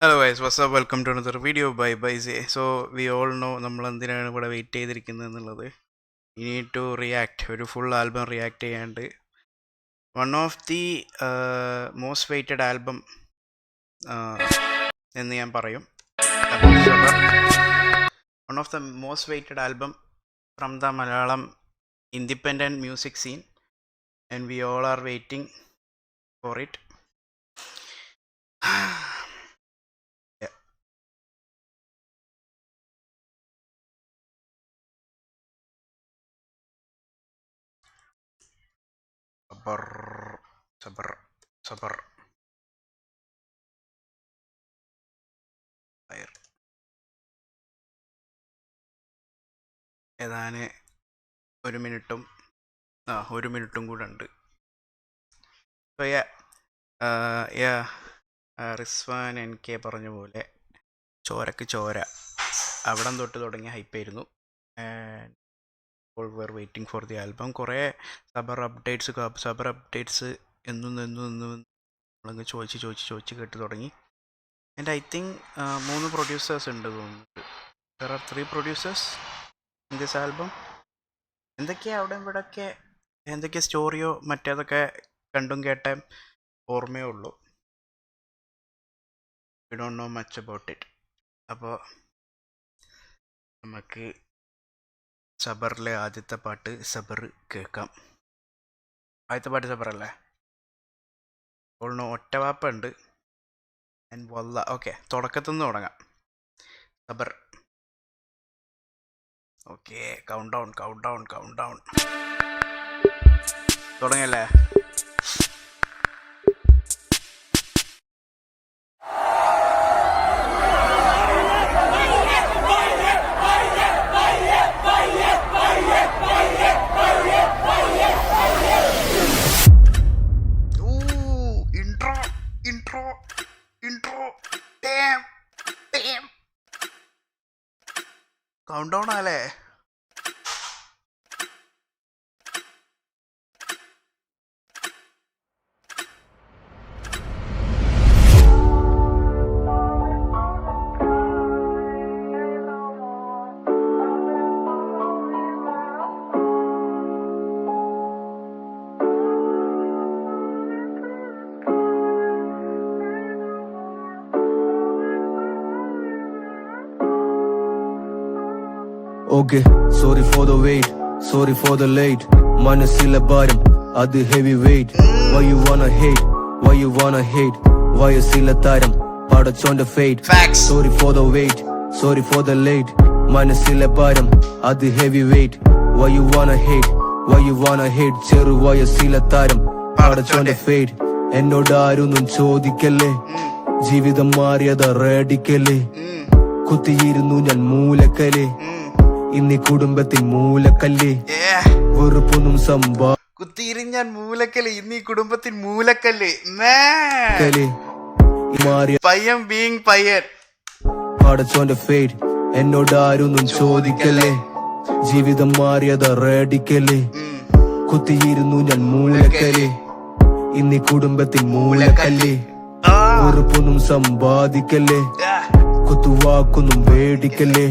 Hello guys, what's up? Welcome to another video by Zay. So we all know നമ്മൾ എന്തിനാണ് ഇവിടെ wait ചെയ്തിരിക്കുന്നത് എന്നുള്ളത്. We need to react, ഒരു full album react ചെയ്യാണ്ട്. One of the most weighted album എന്ന് ഞാൻ പറയും. One of the most weighted album from the Malayalam independent music scene, and we all are waiting for it. Sabar. ഏതാന് ഒരു മിനിറ്റും കൂടെ ഉണ്ട്. So Rizwan NK പറഞ്ഞ പോലെ ചോരക്ക് ചോര അവിടം തൊട്ട് തുടങ്ങിയ ഹൈപ്പായിരുന്നു. we're waiting for the album. കുറേ സബർ അപ്ഡേറ്റ്സ് എന്നും നമ്മളങ്ങ് ചോദിച്ച് കേട്ട് തുടങ്ങി. ആൻഡ് ഐ തിങ്ക് 3 പ്രൊഡ്യൂസേഴ്സ് ഉണ്ട് തോന്നുന്നു. There are 3 producers in this album. എന്തൊക്കെയാ അവിടെ ഇവിടെയൊക്കെ എന്തൊക്കെയാ സ്റ്റോറിയോ മറ്റേതൊക്കെ കണ്ടും കേട്ട ഓർമ്മയേ ഉള്ളൂ. We don't know much about it. അപ്പോൾ നമുക്ക് സബറിലെ ആദ്യത്തെ പാട്ട് സബർ കേൾക്കാം. ആദ്യത്തെ പാട്ട് സബറല്ലേ? ഒറ്റവാപ്പ ഉണ്ട്. ആൻഡ് വല്ല ഓക്കെ, തുടക്കത്തിൽ നിന്ന് തുടങ്ങാം. സബർ. ഓക്കെ, കൗണ്ട് ഡൗൺ തുടങ്ങിയല്ലേ? intro damn countdown ആലേ? Okay, sorry for the wait, sorry for the late. മനസ്സിലെ ഭാരം അത് heavy weight. Why you wanna hate? Why you താരം പടച്ചോന്റെ fate. Sorry for the wait, sorry for the late. മനസ്സിലെ ഭാരം അത് heavy weight. Why you wanna hate? ചെറുവയസ്സിലെ താരം പടച്ചോന്റെ fate. എന്നോട് ആരൊന്നും ചോദിക്കല്ലേ, ജീവിതം മാറിയത് റേഡിക്കല്ലേ. കുത്തിയിരുന്നു ഞാൻ മൂലക്കല്ലേ, ഇന്നീ കുടുംബത്തിൽ മൂലക്കല്ലേ. വെറുപ്പൊന്നും കുത്തിയിരിഞ്ഞാൻ മൂലക്കല്ലേ, ഇന്നീ കുടുംബത്തിൽ മൂലക്കല്ലേ. പയ്യൻ ബീങ് പയ്യൻ. പടച്ചോന്റെ ഫേറ്റ്. എന്നോട് ആരൊന്നും ചോദിക്കല്ലേ, ജീവിതം മാറിയത് റേഡിക്കല്ലേ. കുത്തിയിരുന്നു ഞാൻ മൂലക്കല്ലേ, ഇന്നീ കുടുംബത്തിൽ മൂലക്കല്ലേ. വെറുപ്പൊന്നും സമ്പാദിക്കല്ലേ, കുത്തുവാക്കൊന്നും വേടിക്കല്ലേ.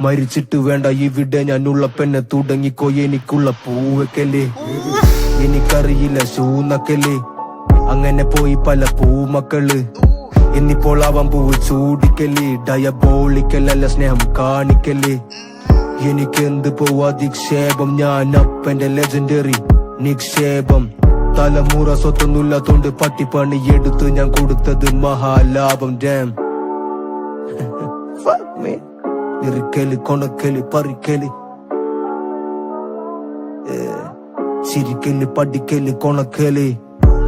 മരിച്ചിട്ട് വേണ്ട ഇവിടെ ഞാനുള്ള പെണ്ണെ തുടങ്ങിക്കോ, എനിക്കുള്ള പൂവെക്കല്ലേ. എനിക്കറിയില്ല ശൂന്നക്കല്ലേ, അങ്ങനെ പോയി പല പൂമക്കള്. എന്നിപ്പോൾ അവൻ പൂവ് ചൂടിക്കല്ലേ, ഡയബോളിക്കല്ല സ്നേഹം കാണിക്കല്ലേ. എനിക്കെന്ത് അധിക്ഷേപം, ഞാൻ അപ്പന്റെ ലെജൻഡറി നിക്ഷേപം. തലമുറ സ്വത്തൊന്നുമില്ലാത്തോണ്ട് പട്ടിപ്പണി എടുത്ത് ഞാൻ കൊടുത്തത് മഹാലാഭം. ഡാം ഇറിക്കല് കൊണക്കല് പറിക്കല്, ചിരിക്കല് പഠിക്കല് കൊണക്കല്.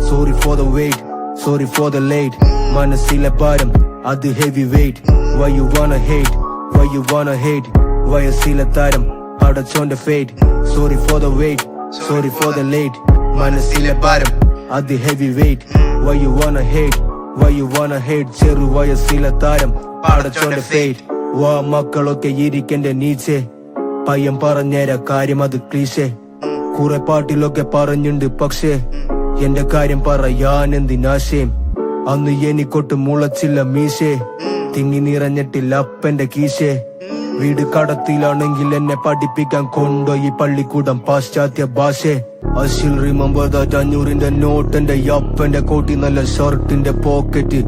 Sorry for the wait, sorry for the late. മനസ്സിലെ ഭാരം അത് heavy weight. Why you wanna hate? വയസ്സിലെ താരം പടച്ചോന്റെ fate. Sorry for the wait, sorry for the late. മനസ്സിലെ ഭാരം അത് heavy weight. Why you wanna hate? ചെറുവയസ്സിലെ താരം പടച്ചോന്റെ fate. വാ മക്കളൊക്കെ ഇരിക്കന്റെ നീച്ചേ, പയ്യൻ പറഞ്ഞേര കാര്യം അത് ക്ലീശേ. കുറെ പാട്ടിലൊക്കെ പറഞ്ഞുണ്ട്, പക്ഷേ എന്റെ കാര്യം പറയാൻ എന്തിനാശയം. അന്ന് എനിക്കൊട്ട് മുളച്ചില്ല മീശേ, തിങ്ങി നിറഞ്ഞിട്ടില്ല അപ്പന്റെ കീശേ. വീട് കടത്തിലാണെങ്കിൽ എന്നെ പഠിപ്പിക്കാൻ കൊണ്ടുപോയി പള്ളിക്കൂടം പാശ്ചാത്യ ഭാഷേ. I still remember that 500 note എന്റെ അപ്പന്റെ കോട്ടി, നല്ല ഷർട്ടിന്റെ പോക്കറ്റ്.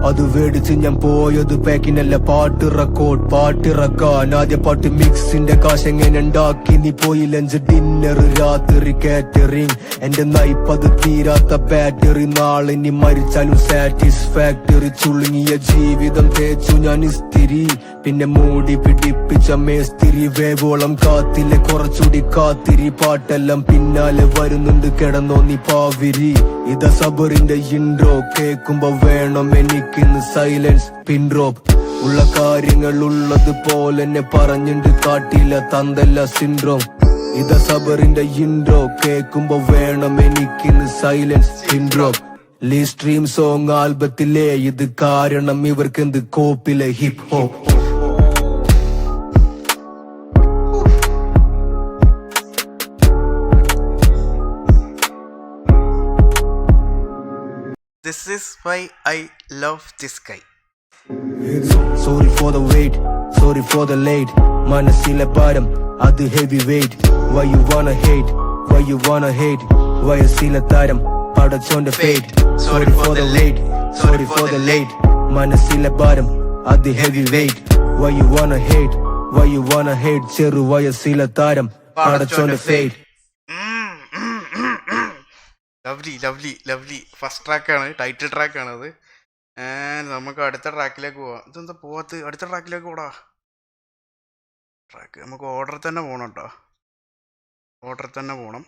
അത് വേടിച്ച് ഞാൻ പോയത് പാക്കിനല്ല, പാട്ട് റെക്കോർഡ് പാട്ടിറക്കാൻ. ആദ്യ പാട്ട് മിക്സിന്റെ കാശ് എങ്ങനെ ഉണ്ടാക്കി, നീ പോയി ലഞ്ച് ഡിന്നർ രാത്രി കാറ്ററിംഗ്. എന്റെ നയിപ്പത് തീരാത്ത ബാറ്ററി, നാളെ നീ മരിച്ചാലും സാറ്റിസ്ഫാക്ടറി. ചുളുങ്ങിയ ജീവിതം തേച്ചു ഞാൻ ഇസ്തിരി, പിന്നെ മൂടി പിടിപ്പിച്ച മേസ്തിരി. വേവോളം കാത്തില്ല കുറച്ചുകൂടി കാത്തിരി, പാട്ടെല്ലാം പിന്നാലെ വരുന്നുണ്ട് കിടന്നോ നീ പാവിരി. ഇതാ സബറിന്റെ ഇൻട്രോ, കേക്കുമ്പോ വേണം എനിക്കിന്ന് സൈലൻസ് പിൻ ഡ്രോപ്പ്. ഉള്ള കാര്യങ്ങൾ ഉള്ളത് പോലെ എന്നെ പറഞ്ഞിട്ട് കാട്ടില്ല തന്തല്ല സിൻഡ്രോം. ഇതാ സബറിന്റെ ഇൻട്രോ, കേക്കുമ്പോ വേണം എനിക്കിന്ന് സൈലൻസ് പിൻ ഡ്രോപ്പ്. ലീ സ്ട്രീം സോങ് ആൽബത്തിലെ ഇത് കാരണം ഇവർക്കെന്ത് കോപ്പിലെ hip hop. This is why I love this guy. Sorry for the wait, sorry for the late. മനസ്സിലെ ഭാരം അത് heavy weight. Why you wanna hate, why you wanna hate, വയസ്സിലെ താരം പടച്ചോന്റെ fate. Sorry for the late, sorry for the late. മനസ്സിലെ ഭാരം അത് heavy weight. Why you wanna hate, why you wanna hate, ചെറു വയസ്സിലെ താരം പടച്ചോന്റെ fate. Lovely lovely lovely. First ട്രാക്കാണ്, ടൈറ്റിൽ ട്രാക്കാണത്. നമുക്ക് അടുത്ത ട്രാക്കിലേക്ക് പോവാം. ഇതെന്താ പോവാത്ത്? അടുത്ത ട്രാക്കിലേക്ക് പോടാ. ട്രാക്ക് നമുക്ക് ഓർഡർ തന്നെ പോകണം കേട്ടോ, ഓർഡർ തന്നെ പോകണം.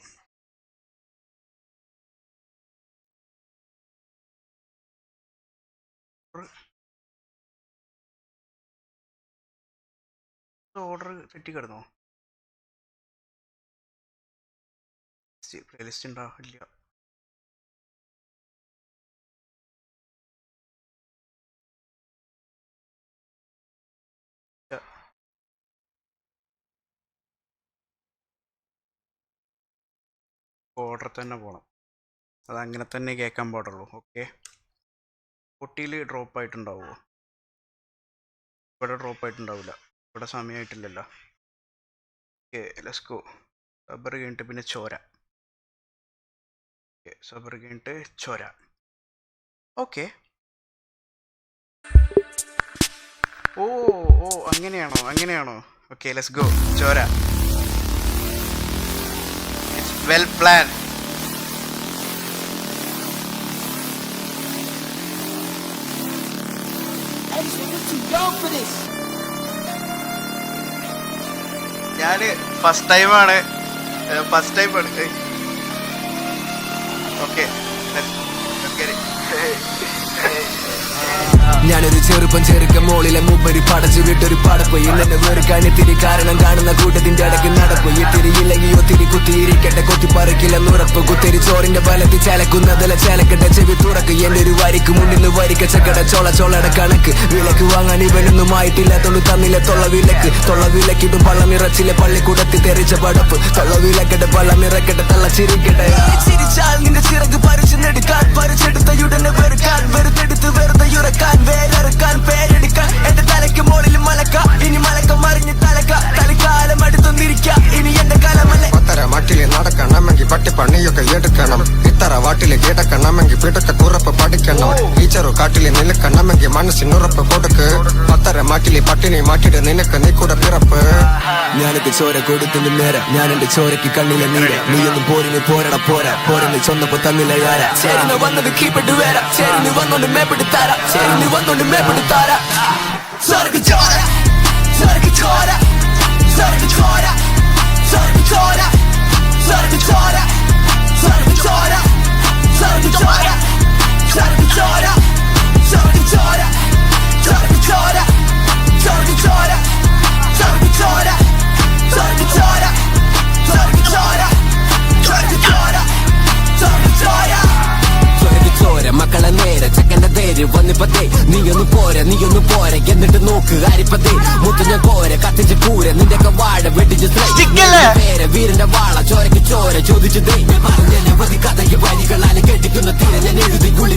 ഓർഡർ തെറ്റിക്കിടന്നോ? പ്ലേലിസ്റ്റ് ഉണ്ടോ? ഇല്ല. ഓർഡർ തന്നെ പോകണം, അതങ്ങനെ തന്നെ കേൾക്കാൻ പാടുള്ളൂ. Okay, പൊട്ടിയിൽ drop ആയിട്ടുണ്ടാവുമോ? ഇവിടെ ഡ്രോപ്പ് ആയിട്ടുണ്ടാവില്ല, ഇവിടെ സമയമായിട്ടില്ലല്ലോ. Okay, let's go. സബർ കഴിഞ്ഞിട്ട് പിന്നെ ചോര. ഓക്കെ, സബർ കഴിഞ്ഞിട്ട് ചോര. ഓക്കെ, ഓ ഓ അങ്ങനെയാണോ, അങ്ങനെയാണോ? Okay, let's go. ചോര. Well planned. ഞാന് ഫസ്റ്റ് ടൈമാണ്. ഓക്കെ, ഞാനൊരു ചെറുപ്പം ചെറുക്ക മോളിലെ മുമ്പരി പടച്ചു വിട്ടൊരു പടപ്പ്. ഇന്നെ വെറുക്കാൻ ഇത്തിരി കാരണം കാണുന്ന കൂട്ടത്തിന്റെ ഇടയ്ക്ക് നടപ്പ്. ഇത്തിരി ഇല്ലെങ്കിൽ ഒത്തിരി കുത്തിയിരിക്കട്ടെ, കൊത്തിപ്പറിക്കില്ലെന്നുറപ്പ്. കുത്തിരി ചോറിന്റെ ബലത്തിൽ ചലക്കുന്നതല്ല ചലക്കട്ടെ ചെവി തുറക്ക്. എന്റെ ഒരു വരിക്ക് മുന്നിൽ വരിക്ക ചക്കട ചോളയുടെ കണക്ക്. വിലക്ക് വാങ്ങാൻ ഇവനൊന്നും ആയിട്ടില്ലാത്തോണ്ട് തന്നില്ല തൊള്ള വിലക്ക്. തൊള്ള വിലക്കിടും പള്ളം നിറച്ചിലെ പള്ളിക്കൂടത്തിൽ തെറിച്ച പടപ്പ്. തൊള്ള വിലക്കട്ടെ പള്ളം നിറക്കട്ടെ തള്ളച്ചിരിക്കട്ടെ. ചിരിച്ചാൽ നിന്റെ ചിറക് പറിച്ചു നെടുക്കാൻ, പറിച്ചെടുത്തയുടനെ വെറുക്കാൻ, വെറുതെടുത്ത് വെറുതെ യുറക്കാൻ, വേലറുക്കാൻ, പേരെടുക്കാൻ. എന്റെ തലയ്ക്ക് മോളിൽ മലക്ക, ഇനി മലക്ക മറിഞ്ഞ് തലക്ക. തലക്കാലം അടുത്തൊന്നിരിക്ക, ഇനി എന്റെ കാലമല്ല. പത്തര മാട്ടില് നടക്കണമെങ്കിൽ പട്ടിപ്പണിയൊക്കെ എടുക്കണം. ഇത്തറ വാട്ടില് കിടക്കണമെങ്കിൽ പിടക്ക കുറപ്പ് പഠിക്കണം. ഈ ചെറു കാട്ടില് നിൽക്കണമെങ്കിൽ മനസ്സിനുറപ്പ് കൊടുക്ക്. പത്തര മാട്ടില് പട്ടിണി മാറ്റിട്ട് നിനക്ക് നീ കൂടെ പിറപ്പ്. ഞാനൊക്കെ ചോര കൊടുത്തിന്റെ നേരം, ഞാൻ എന്റെ ചോരക്ക് കണ്ണിലെ നീര. നീയൊന്നും പോരിന് പോരട പോരാ, പോരെന്ന് ചൊന്നപ്പോ തന്നില്ല യാര. ചേരുന്ന് വന്നത് കീപ്പിട്ട് വരാം, ചേരുന്ന് വന്നോണ്ട് മേപ്പെടുത്താര, ചേരുന്ന് വന്നോണ്ട് മേപ്പെടുത്താര. ചോരക്ക് ചോര, ചോരക്ക് ചോര, ചോരക്ക് ചോര, ചോരക്ക് ചോര, ചോരക്ക് ചോര, ചോരക്ക് ചോര, ചോരക്ക് ചോര, ചോരക്ക് ചോര, ചോരക്ക് ചോര, ചോരക്ക് ചോര, ചോരക്ക് ചോര, ചോരക്ക് ചോര, ചോരക്ക് ചോര, ചോരക്ക് ചോര, ചോരക്ക് ചോര, ചോരക്ക് ചോര. ചോരക്ക് ചോര മക്കളെ നേരെ ചെക്കന്റെ തേര് വന്നിപ്പത്തേ. നീയൊന്ന് പോര എന്നിട്ട് നോക്ക് അരിപ്പത്തേ. മുത്തുഞ്ഞ കോര കത്തിച്ച കൂര നിന്റെയൊക്കെ വാഴ വെട്ടിച്ച് പേര് വീരന്റെ വാള. ചോരക്ക് ചോര ചോദിച്ചു നിരവധി കഥയെ വരികളാല് കെട്ടിക്കുന്ന തീരെ ഞാൻ എഴുതി ഗുളി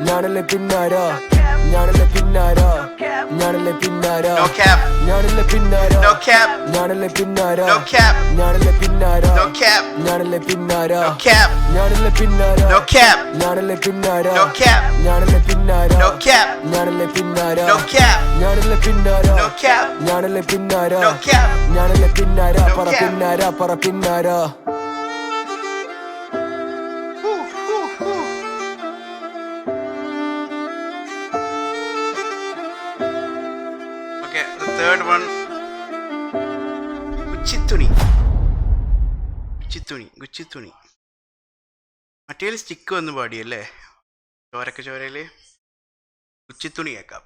ഞാനല്ലേ പിന്നാരാ ഞാനല്ലേ പിന്നാരാ ഞാനല്ലേ പിന്നാരാ No cap. ഞാനല്ലേ പിന്നാരാ No cap. ഞാനല്ലേ പിന്നാരാ No cap. ഞാനല്ലേ പിന്നാരാ No cap. ഞാനല്ലേ പിന്നാരാ No cap. ഞാനല്ലേ പിന്നാരാ No cap. ഞാനല്ലേ പിന്നാരാ No cap. ഞാനല്ലേ പിന്നാരാ No cap. ഞാനല്ലേ പിന്നാരാ No cap. ഞാനല്ലേ പിന്നാരാ No cap. ഞാനല്ലേ പിന്നാരാ No cap. ഞാനല്ലേ പിന്നാരാ No പറ cap. പിന്നാരാ പറ പിന്നാരാ Okay, the third one. ഗുച്ചിത്തുണി മറ്റേ സ്റ്റിക്ക് വന്ന് പാടിയല്ലേ ചോരയില് ഗുച്ചിത്തുണി കേക്കാം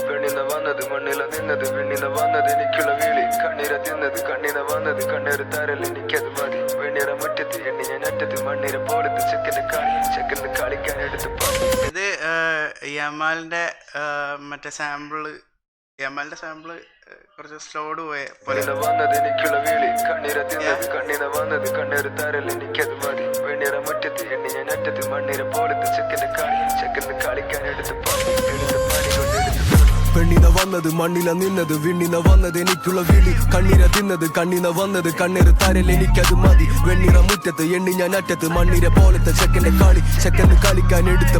പെണ്ണിന വന്നത് മണ്ണില നിന്നത് വെണ്ണിന വന്നത് എനിക്കുള്ള വിളി കണ്ണീര തിന്നത് കണ്ണിന വന്നത് കണ്ണീര് തരൽ എനിക്കത് മതി വെണ്ണീറ മുറ്റത്ത് എണ്ണി ഞാൻ അറ്റത്ത് മണ്ണീര പോലത്തെ ചെക്കൻ്റെ കളിക്കാൻ എടുത്ത് ഇത് യമാലിന്റെ മറ്റേ സാമ്പിള് കുറച്ച് സ്ലോഡ് പോയ പോലെ വന്നത് എനിക്കുള്ള വിളി കണ്ണീര തിന്നത് കണ്ണിന വന്നത് കണ്ണീര് തരൽ എനിക്കത് മതി വെണ്ണീറ മുറ്റത്ത് എണ്ണി ഞാൻ അറ്റത്ത് മണ്ണീര പോലത്തെ ചെക്കൻ്റെ കളിക്കാൻ എടുത്ത് പെണ്ണിന വന്നത് മണ്ണില നിന്നത് വിണ്ണിന വന്നത് എനിക്കുള്ള വിളി കണ്ണീര തിന്നത് കണ്ണിന വന്നത് കണ്ണീര് തരൽ എനിക്കത് മതി വെണ്ണീറ മുറ്റത്ത് എണ്ണി ഞാൻ അറ്റത്ത് മണ്ണീര പോലത്തെ ചെക്കൻ്റെ കളിക്കാൻ എടുത്ത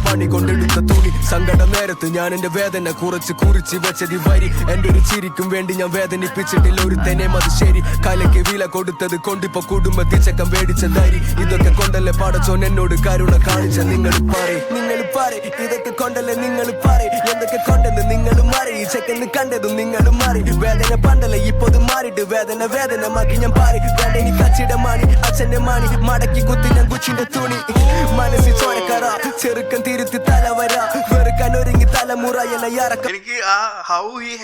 പണി കൊണ്ടെടുത്ത തുണി സങ്കട നേരത്ത് ഞാൻ എന്റെ വേദന കുറിച്ച് വെച്ചത് വരി എന്റെ ഒരു ചിരിക്കും വേണ്ടി ഞാൻ വേദനിപ്പിച്ചിട്ടില്ല ഒരു തന്നെ അത് ശരി കലയ്ക്ക് വില കൊടുത്തത് കൊണ്ടിപ്പോ കുടുംബത്തിൽ ചെക്കൻ മേടിച്ച ധൈരി ഇതൊക്കെ കൊണ്ടല്ലേ പടച്ചോൻ എന്നോട് കരുണ കാണിച്ച നിങ്ങൾ പറ ഇതൊക്കെ കൊണ്ടല്ലേ നിങ്ങൾ പറ എന്തൊക്കെ കൊണ്ടെന്ന് നിങ്ങൾ മാറി ഈ ചെക്കന് കണ്ടതും നിങ്ങൾ മാറി വേദന പണ്ടല്ലേ ഇപ്പൊത് മാറിട്ട് വേദനമാക്കി ഞാൻ പാറി വേണ്ട എനിക്ക് അച്ഛന്റെ മാണി അച്ഛന്റെ മാണി മടക്കി കുത്തി ഞാൻ ഗുച്ചിന്റെ തുണി മനസ്സിൽ ചോരക്കറ ചെറുക്കൻ തിരുത്തി തലവര വെറുക്കാൻ ഒരുങ്ങി തലമുറ എന്നെ ഇറക്കം എനിക്ക് ആ how he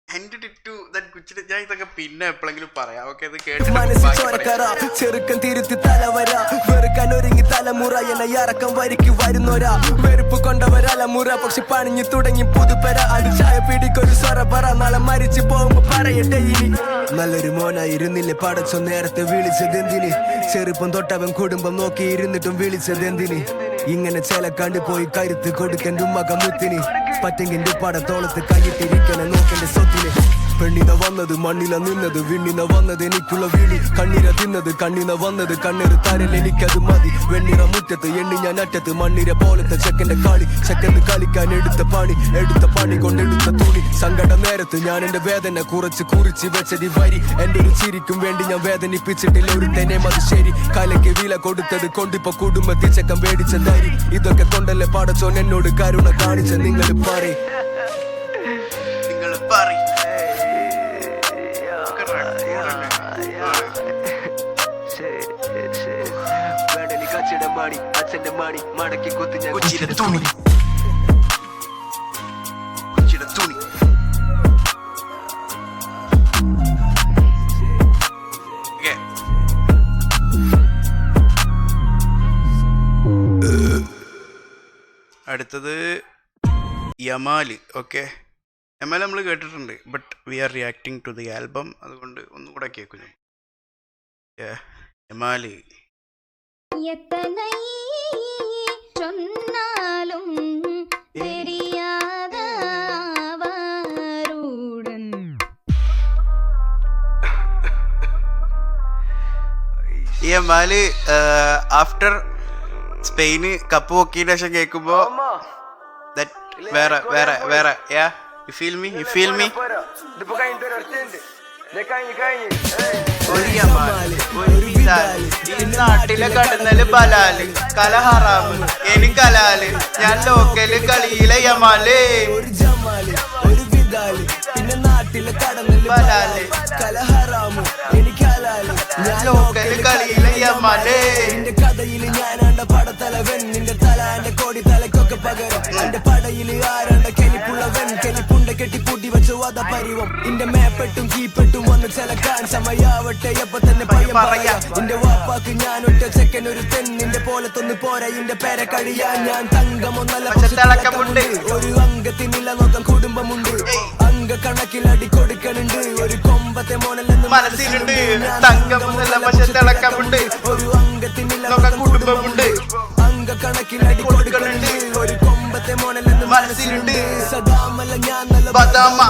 hended it to that ഗുച്ചിയുടെ ഞാൻ ഇതൊക്കെ പിന്നെ എപ്പോഴെങ്കിലും പറയാം ഓക്കെ ഇത് മനസ്സിൽ കേട്ടിട്ട് ചോരക്കറ ചെറുക്കൻ തിരുത്തി തലവര വെറുക്കാൻ ഒരുങ്ങി തലമുറ എന്നെ ഇറക്കം വരിക്ക് വരുന്നോരാ വെറുപ്പ് കൊണ്ടവരലമുറ പക്ഷെ പണിഞ്ഞു തുടങ്ങി പുതുപെര അടിച്ചായ പിടിക്കൊരു സ്വറ പറ നാളെ മരിച്ചു പോകുമ്പോ പറയട്ടെ ഇനി നല്ലൊരു മോനായിരുന്നില്ലേ പടച്ചോ നേരത്തെ വിളിച്ചതെന്തിന് ചെറുപ്പം തൊട്ടവൻ കുടുംബം നോക്കി ഇരുന്നിട്ടും വിളിച്ചതെന്തിന് ഇങ്ങനെ ചില കണ്ടുപോയി കരുത്ത് കൊടുക്കൻ്റെ ഉമ്മകമുത്തിന് പറ്റെങ്കിന്റെ പടത്തോളത്ത് കൈയിട്ടിരിക്കണ നോക്കന്റെ സ്വത്തിന് പെണ്ണിന വന്നത് മണ്ണില നിന്നത് വിണ്ണിന വന്നത് എനിക്കുള്ള വിളി കണ്ണീര തിന്നത് കണ്ണിന വന്നത് കണ്ണീര് തരൽ എനിക്കത് മതി വെണ്ണീറ മുറ്റത്ത് എണ്ണി ഞാൻ അറ്റത്ത് മണ്ണീര പോലത്തെ ചെക്കൻ്റെ കളിക്കാൻ എടുത്ത പണി കൊണ്ടെടുത്ത തുണി സങ്കട നേരത്ത് ഞാൻ എന്റെ വേദന കുറിച്ച് വെച്ചത് വരി എന്റെ ഒരു ചിരിക്കും വേണ്ടി ഞാൻ വേദനിപ്പിച്ചിട്ടില്ല ഒരു തന്നെ അത് ശരി കലയ്ക്ക് വില കൊടുത്തത് കൊണ്ടിപ്പോ കുടുംബത്തിൽ ചെക്കൻ മേടിച്ച ധൈരി ഇതൊക്കെ കൊണ്ടല്ലേ പടച്ചോൻ എന്നോട് കരുണ കാണിച്ച നിങ്ങൾ പറ അച്ഛന്റെ മാണി മടക്കി കുത്തി ഞാൻ ഗുച്ചിയുടെ തുണി അടുത്തത് യമാല് ഓക്കെ യമാൽ നമ്മൾ കേട്ടിട്ടുണ്ട് but we are reacting to the album അതുകൊണ്ട് ഒന്നുകൂടെ കേൾക്കുന്നു യമാല് எத்தனை சொன்னாலும் தெரியாத அவருடன் യമാല് ആഫ്റ്റർ സ്പെയിന് കപ്പ് പൊക്കിയതിന് ശേഷം കേൾക്കുമ്പോ വേറെ യു ഫീൽ മീ ഒരു യമാല് ഒരു ബിലാല് ഈ നാട്ടിലെ കടന്നല് ബലാല് കലഹറാമ് എനിക്കലാല് ഞാൻ ലോക്കല് കളിയിലെ യമാല് ഒരു വിദാല് പിന്നെ നാട്ടിലെ കടന്നല് ബലാല് കലഹറാമു എനിക്കലാല് ഞാൻ ലോക്കല് കളിയിലെ യമാല് നിന്റെ കഥയില് ഞാനാണ്ട പടത്തലവൻ നിന്റെ തല എന്റെ കോടി തലക്കൊക്കെ പകരം എന്റെ പടയില് ആരാണ്ട കെലിപ്പുള്ളവൻ കെലിപ്പുണ്ട കെട്ടി പൂട്ടി വെച്ചു അത പരിവം ഇന്റെ മേപ്പെട്ടും കീപ്പെട്ടും വന്ന് ചിലക്കാൻ സമയാവട്ടെ എപ്പൊ തന്നെ പയ്യം പറയാ എന്റെ വാപ്പാക്ക് ഞാൻ ഒറ്റ ചെക്കൻ ഒരു തെന്നിന്റെ പോലെ തൊന്ന് പോരാ എന്റെ പേരെ കഴിയാൻ ഞാൻ തങ്കമൊന്നല്ല ഒരു അംഗത്തിനില്ല നോക്കാൻ കുടുംബമുണ്ട് അംഗ കണക്കിൽ അടി കൊടുക്കണുണ്ട് ഒരു കൊമ്പത്തെ മോനല്ലെന്ന് മനസ്സിലുണ്ട് തങ്കമൊന്നല്ല പക്ഷെ തിളക്കമുണ്ട് ഒരു അംഗത്തിനില്ല നോക്കാൻ കുടുംബമുണ്ട് അംഗ കണക്കിൽ അടി കൊടുക്കണുണ്ട് ഒരു കൊമ്പത്തെ മോനല്ലെന്ന് മനസ്സിലുണ്ട് സദാമല്ല ഞാൻ നല്ല ബദാമ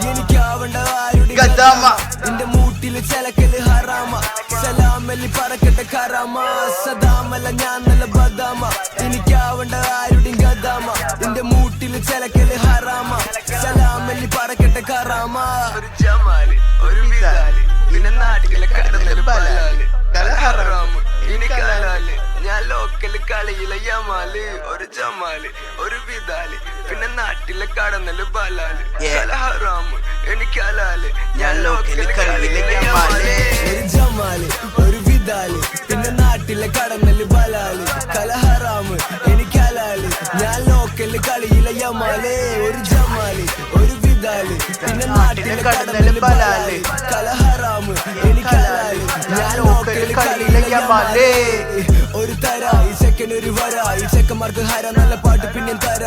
എനിക്കാവണ്ട ആരുടെ ഗദാമ എന്റെ മൂട്ടില് ചലക്കല് ഹറാമ സലാമല്ലി പറക്കട്ടെ കറാമ സദാമല്ല ഞാൻ നല്ല ബദാമ എനിക്കാവണ്ട ആരുടെ ഗദാമ എന്റെ മൂട്ടില് ചലക്കല് ഹറാമ സലാമല്ലി പറക്കട്ടെ കറാമ ഒരു ജമാല് ഒരു വിദാല് പിന്നെ നാട്ടിലെ കടന്നല് ബലാല് ഹറാമ എനിക്കലാല് ഞാൻ ലോക്കല് കളിയിലെ യമാല് ഒരു ജമാല് ഒരു വിദാല് പിന്നെ നാട്ടിലെ കടന്നല് ബലാല് ഹറാമ് എനിക്കലാല് ഞാൻ ലോക്കല് കളിയിലെ യമാല് ഒരു ജമാല് ഒരു വിദാല് പിന്നെ നാട്ടിലെ കടന്നല് ബലാല് കലഹറാമ് എനിക്കലാല് ഞാൻ ലോക്കല് കളിയിലെ യമാല് ഒരു ജമാല് ഒരു വിദാല് പിന്നെ നാട്ടിലെ കടന്നല് ബലാല് കലഹറാമ് എനിക്കലാല് ഞാൻ ലോക്കല് കളിയിലെ യമാല് ഒരു തര ഈ ചെക്കൻ ഒരു വര ഈ ചെക്കന്മാർക്ക് ഹര നല്ല പാട്ട് പിന്നെ തര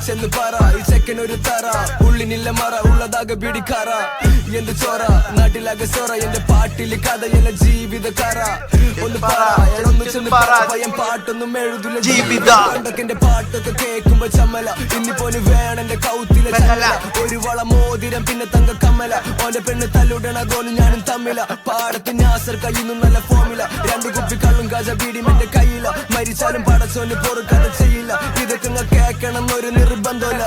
ചെന്ന് പറ ഈ ചെക്കൻ ഒരു തറ ഉള്ളിനില്ല മറ ഉള്ളതാകെ പിടിക്കാറ എന്ത് ചോറ നാട്ടിലാകെ സൊറ എന്റെ പാട്ടില് കഥയല്ല ജീവിത കറ ഒന്ന് പറ ഒന്ന് ചെന്ന് പറ പയ്യൻ പാട്ടൊന്നും എഴുതില്ല ജീവിത എന്റെ പാട്ടൊക്കെ കേൾക്കുമ്പോ ചമ്മല ഇന്നിപ്പോന് വേണെന്റെ കൗത്തിലെ ചമ്മല ഒരു വള മോതിരം പിന്നെ തങ്ക കമ്മല ഓന്റെ പെണ്ണ് തല്ലുടണ തോന്നി ഞാനും തമ്മില പാടത്ത് ഞാസർ കയ്യുന്നു നല്ല ഫോമില രണ്ടു കുപ്പി കള്ളും ഗജ ബീഡിയും എന്റെ കയ്യില മരിച്ചാലും പടച്ചോന് പൊറുക്കഥ ചെയ്യില്ല ഇതൊക്കെ കേക്കണം ഒരു നിർബന്ധമില്ല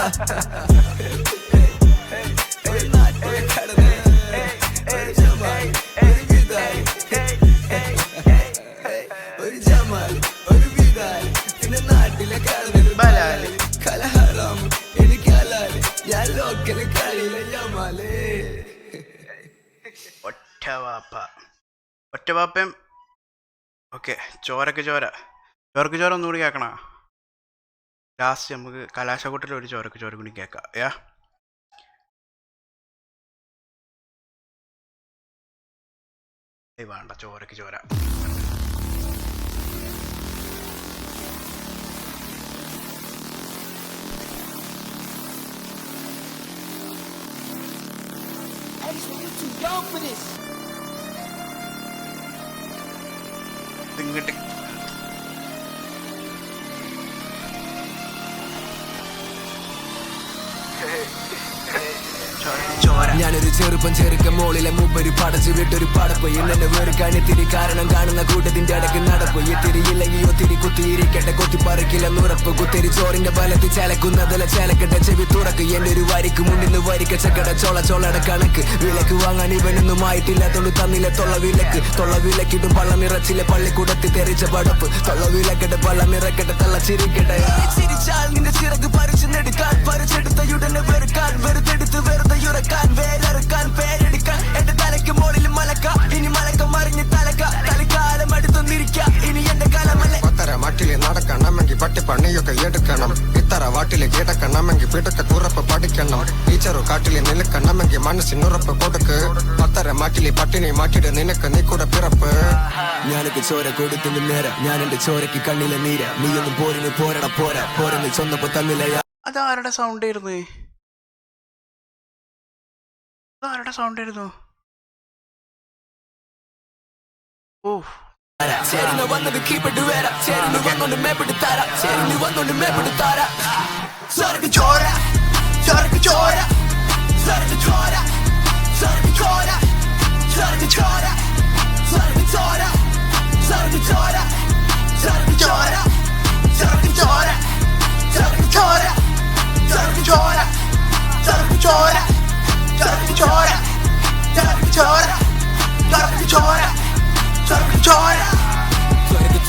ഒരു ജമാൽ ഒരു വിദാൽ പിന്നെ നാട്ടിലെ കടന്നല് കലഹറാം എനിക്ക് ഹലാല് ഞാൻ ലോക്കല് കളിയിലെ ജമാല് ഒറ്റവാപ്പയും ഓക്കെ ചോരക്ക് ചോര ഒന്നുകൂടി കേൾക്കണ ലാസ്റ്റ് നമുക്ക് കലാശക്കൂട്ടിൽ ഒരു ചോരക്ക് ചോര കൂടി കേൾക്കാം വേണ്ട ചോരക്ക് ചോര ഇങ്ങോട്ട് ഞാനൊരു ചെറുപ്പം ചെറുക്ക മോളിലെ മുമ്പൊരു പടച്ചു വിട്ടൊരു പടപ്പ് എന്നെ വെറുക്കാൻ ഇത്തിരി കാരണം കാണുന്ന കൂട്ടത്തിന്റെ ഇടയ്ക്ക് നടപ്പ് ഇത്തിരിയില്ലെങ്കിൽ ഒത്തിരി കുത്തിയിരിക്കട്ടെ കൊത്തിപ്പറിക്കില്ലെന്നുറപ്പ് കുത്തിരി ചോറിന്റെ ബലത്തിൽ ചലക്കുന്നതിലെ ചലക്കട്ടെ ചെവി തുറക്ക് എന്റെ ഒരു വരിക്ക് മുന്നിന്ന് വരിക്ക ചക്കട ചോളയുടെ കണക്ക് വിലക്ക് വാങ്ങാൻ ഇവനൊന്നുമായിട്ടില്ലാത്തോണ്ട് തന്നില്ല തൊള്ള വിലക്കിട്ടും പള്ളം നിറച്ചിലെ പള്ളിക്കൂടത്തിൽ തെറിച്ച പടപ്പ് തൊള്ള വിലക്കട്ടെ പള്ളം നിറക്കട്ടെ തള്ളച്ചിരിക്കട്ടെ ചിരിച്ചാൽ നിന്റെ ചിറക് പറിച്ചെടുക്കാൻ പറിച്ചെടുത്തയുടനെ വെറുക്കാൻ വെറുതെടുത്ത് വെറുതെ ഉറക്കാൻ വേലറുക്കാൻ പേരെടുക്കാൻ എന്റെ തലയ്ക്ക് മോളിൽ മലക്ക ഇനി മലക്ക മറിഞ്ഞ് തലക്കാലം അടുത്തൊന്നിരിക്ക ഇനി എന്റെ കാലമല്ലേ പത്തര മാട്ടില് നടക്കണമെങ്കിൽ പട്ടിപ്പണിയൊക്കെ എടുക്കണം ഇത്തറ വാട്ടില് കിടക്കണമെങ്കിൽ പിടക്ക തുറപ്പ് പഠിക്കണം ടീച്ചറു കാട്ടില് നിൽക്കണമെങ്കിൽ മനസ്സിനുറപ്പ് കൊടുക്ക് പത്തര മാട്ടില് പട്ടിണി മാറ്റിട്ട് നിനക്ക് നീ കൂടെ പിറപ്പ് ഞാനൊക്കെ ചോര കൊടുത്തിന് നേര ഞാൻ എന്റെ ചോരക്ക് കണ്ണിലെ നീര നീയൊന്നും പോരിന് പോരട പോരെന്ന് ചൊന്നപ്പോ തന്നില്ല അതാരുടെ സൗണ്ട് ആയിരുന്നു ഓ ചേരുന്ന് വന്നത് കീപ്പിട്ട് വേര ചേരുന്ന് വന്നോണ്ട് മേപ്പിട്ട് തര ചേരുന്ന് വന്നോണ്ട് മേപ്പിട്ട് തര ചോരക്ക് ചോര ചോരക്ക് ചോര ചോരക്ക് ചോര ചോരക്ക് ചോര ചോരക്ക് ചോര ചോരക്ക് ചോര ചോരക്ക് ചോര ചോരക്ക് ചോര ചോരക്ക് ചോര ചോരക്ക് ചോര ചോരക്ക് ചോര ചോരക്ക് ചോര ചോരക്ക് ചോര ചോരക്ക് ചോര ചോരക്ക് ചോര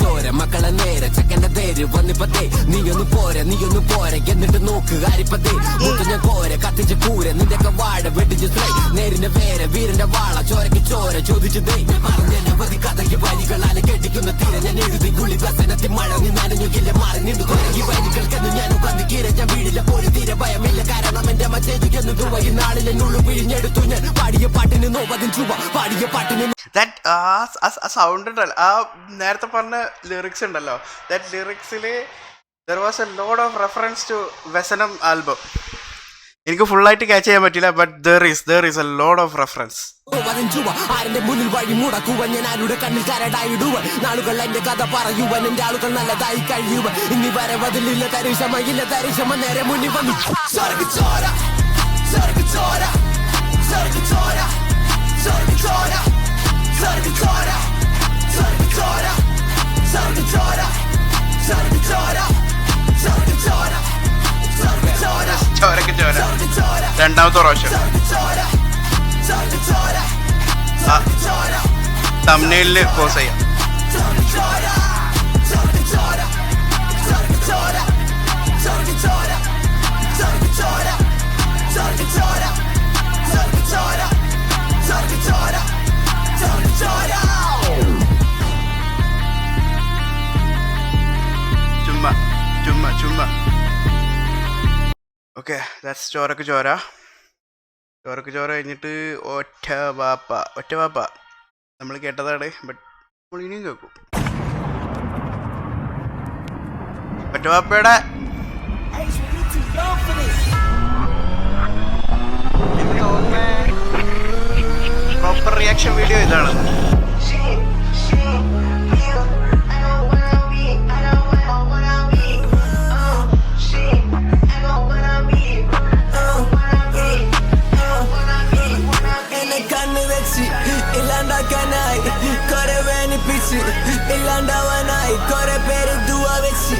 ചോര മക്കളെ നേരെ ചെക്കന്റെ തേര് വന്നിപ്പത്തേ നീയൊന്ന് പോരെ എന്നിട്ട് നോക്ക് കാരിപ്പത്തേ മുത്തഞ്ഞ കോര കത്തിച്ച കൂര നിന്റെയൊക്കെ വാഴ വെട്ടിച്ച് സ്ലൈ നേരിന്റെ വേരെ വീരന്റെ വാള ചോരക്ക് ചോര ചോദിച്ചതേ പറഞ്ഞവധി കഥയ്ക്ക് വരികളാല് കെട്ടിക്കുന്ന തീരെ ഞാൻ എഴുതി ഗുളി വ്യസനത്തിൽ മഴ നനഞ്ഞുകില്ല മാറി നിന്നു ഈ വരികൾക്കെന്ന് ഞാൻ ഉകന്തിക്കീര ഞാൻ വീടില്ല പോലും തീരെ ഭയമില്ല കാരണം എന്റെ മറ്റേതുകെന്ന് തുവ ഈ നാളിലെ നുള്ളു പിഴിഞ്ഞെടുത്തു ഞാൻ പാടിയ പാട്ടിന് 90 രൂപ പാടിയ പാട്ടിന് സൗണ്ട് ഉണ്ടല്ലോ, ആ നേരത്തെ പറഞ്ഞ ലിറിക്സ് ഉണ്ടല്ലോ, ദാറ്റ് ലിറിക്സിൽ there was a load of reference to വ്യസനം ആൽബം. എനിക്ക് ഫുള്ളായിട്ട് ക്യാച്ച് ചെയ്യാൻ പറ്റില്ല, but there is a load of reference. ആരുടെ മുന്നിൽ വഴി മുടക്കുവൻ ഞാൻ ആരുടെ കണ്ണിൽ കരടായിടുവൻ നാളുകൾ എന്റെ കഥ പറയുവൻ എന്റെ ആളുകൾ നല്ലതായി കഴിയുവൻ ഇനി വരെ ബദലില്ല തരിശമയില്ല തരിശമ നേരെ മുന്നിൽ വന്നു സ്വർഗ്ഗച്ചോര സ്വർഗ്ഗച്ചോര സ്വർഗ്ഗച്ചോര സ്വർഗ്ഗച്ചോര സ്വർഗ്ഗച്ചോര സ്വർഗ്ഗച്ചോര സ്വർഗ്ഗച്ചോര സ്വർഗ്ഗച്ചോര സ്വർഗ്ഗച്ചോര സ്വർഗ്ഗച്ചോര ചോരക്ക് ചോര രണ്ടാമത്തെ പ്രാവശ്യം തംബ്നെയിലില് പോസ് ചെയ്യാം. ചുമ്മാ ഓക്കെ, ദാറ്റ്സ് ചോരക്ക് ചോര. ചോരക്ക് ചോര കഴിഞ്ഞിട്ട് ഒറ്റ വാപ്പ നമ്മൾ കേട്ടതാണ്, ബട്ട് നമ്മൾ ഇനിയും കേൾക്കും. ഒറ്റവാപ്പയുടെ പ്രോപ്പർ റിയാക്ഷൻ വീഡിയോ ഇതാണ്. ഇല്ലാണ്ടാക്കാനായി കൊറേ വേനിപ്പിച്ച് ഇല്ലാണ്ടാവാനായി കൊറേ പേര് ദുആ വെച്ച്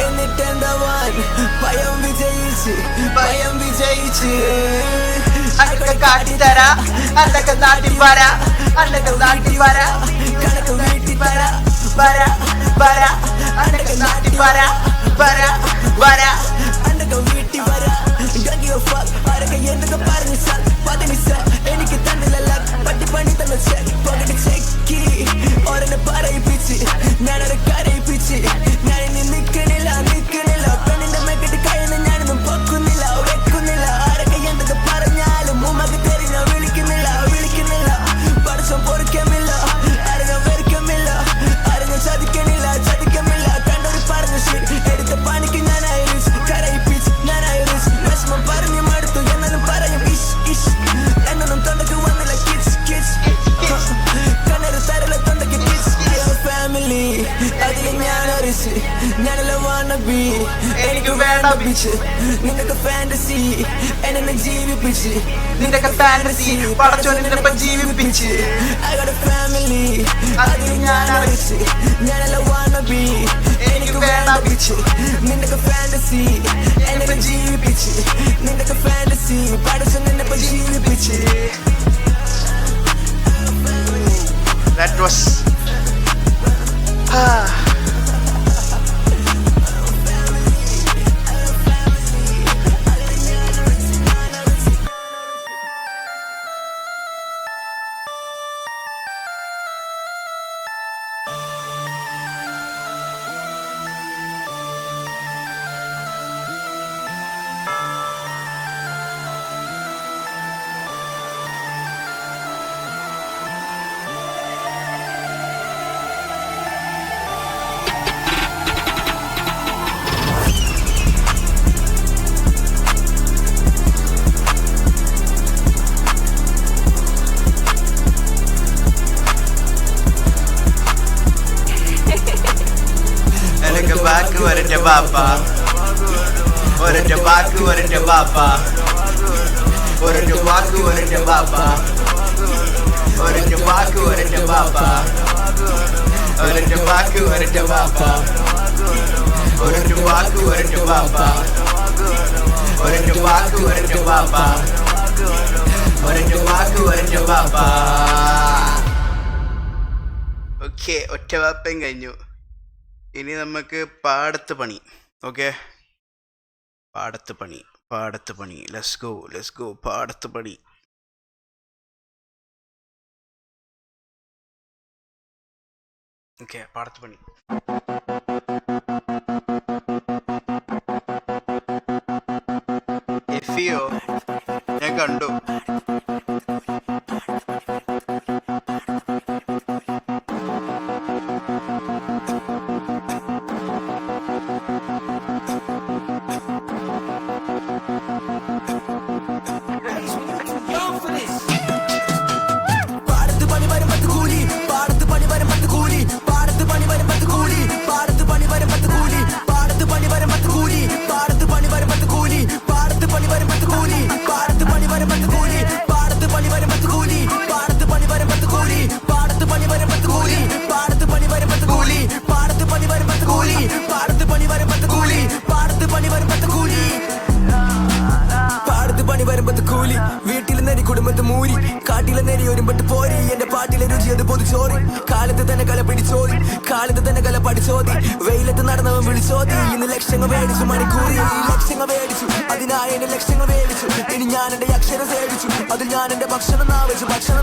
എന്നിട്ടെന്താവാൻ ഭയം വിജയിച്ച് അതൊക്കെ കാട്ടിത്തരാ അതൊക്കെ നാട്ടി വരാ അതൊക്കെ നാട്ടി വരാ കണക്ക് വീട്ടി വരാ അതൊക്കെ നാട്ടി വരാ അതൊക്കെ വീട്ടി വരാ ആരൊക്കെ എന്തൊക്കെ പറഞ്ഞു സാർ പതിനിസ എനിക്ക് തന്നില്ല പട്ടിപ്പണി തന്നെ പകടി ചെക്കി ഓരെന്നെ പറയിപ്പിച്ച് ഞാനൊരു കരയിപ്പിച്ച് ഞാനിനി നിക്കണില്ല പെണ്ണിന്റെ മെക്കിട്ട് കഴിയുന്ന ഞാനൊന്നും പൊക്കുന്നില്ല വെക്കുന്നില്ല ആരൊക്കെ എന്തൊക്കെ പറഞ്ഞാലും ഉമ്മക്ക് തെരിഞ്ഞ വിളിക്കുന്നില്ല പടസം പൊറിക്കമില്ല ആരും വെറുക്കമില്ല ആരും ചതിക്കമില്ല കണ്ടൊരു പറഞ്ഞ എടുത്ത പണിക്ക് ഞാനായി കരയിപ്പിച്ച് ഞാനായി വിഷമം പറഞ്ഞു മടുത്തു എന്നാലും പറയും ഇഷ് എന്നൊന്നും തൊണ്ടക്ക് വന്നില്ല കിഡ്സ് കണ്ണൊരു തരല തൊണ്ടക്ക് കിഡ്സ് ഫാമിലി അതിൽ ഞാനല്ല വാണബി എനിക്ക് വേണ്ട ബീച്ച് നിനക്ക് ഫാന്റസി എന്നെ ജീവിപ്പിച്ച് നിനക്ക് ഫാന്റസി പടച്ചോനെ ജീവിപ്പിച്ച് ഫാമിലി അതിൽ ഞാനല്ല വാണബി എനിക്ക് വേണ്ട ബീച്ച് നിനക്ക് ഫാന്റസി എന്നെ ജീവിപ്പിച്ച് നിനക്ക് ഫാന്റസി പടച്ചോനെ ജീവിപ്പിച്ച്. That was baku orette bappa orette baku orette bappa orette baku orette bappa orette baku orette bappa orette baku orette bappa orette baku orette bappa orette baku orette bappa orette baku orette bappa. Okay, ഒറ്റ വാപ്പയും കഴിഞ്ഞു. ഇനി നമുക്ക് പാടത്ത് പണി. Okay, പാടത്ത് പണി let's go പാടത്ത് പണി. ഓക്കെ, പാടത്ത് പണി. എഫിയോ ഞാൻ വരുമ്പത്ത് കൂലി പാടത്ത് പണി വരുമ്പത്ത് കൂലി പാടത്ത് പണി വരുമ്പത്ത് കൂലി വീട്ടിലെ നെരി കുടുംബത്ത് മൂരി കാട്ടിലെ നെരി ഒരുമ്പത്ത് പോരി എന്റെ പാട്ടിലെ രുചി അത് പൊതിച്ചോറി കാലത്ത് തന്നെ കല പിടിച്ചോതി കാലത്ത് തന്നെ കല പഠിച്ചോതി വെയിലത്ത് നടന്നവൻ വിളിച്ചോതി ഇന്ന് ലക്ഷങ്ങൾ മേടിച്ചു മണിക്കൂറി ലക്ഷങ്ങൾ മേടിച്ചു അതിനായി എന്റെ ലക്ഷങ്ങൾ മേടിച്ചു ഇനി ഞാൻ എന്റെ അക്ഷരം സേവിച്ചു അതിൽ ഞാൻ എന്റെ ഭക്ഷണം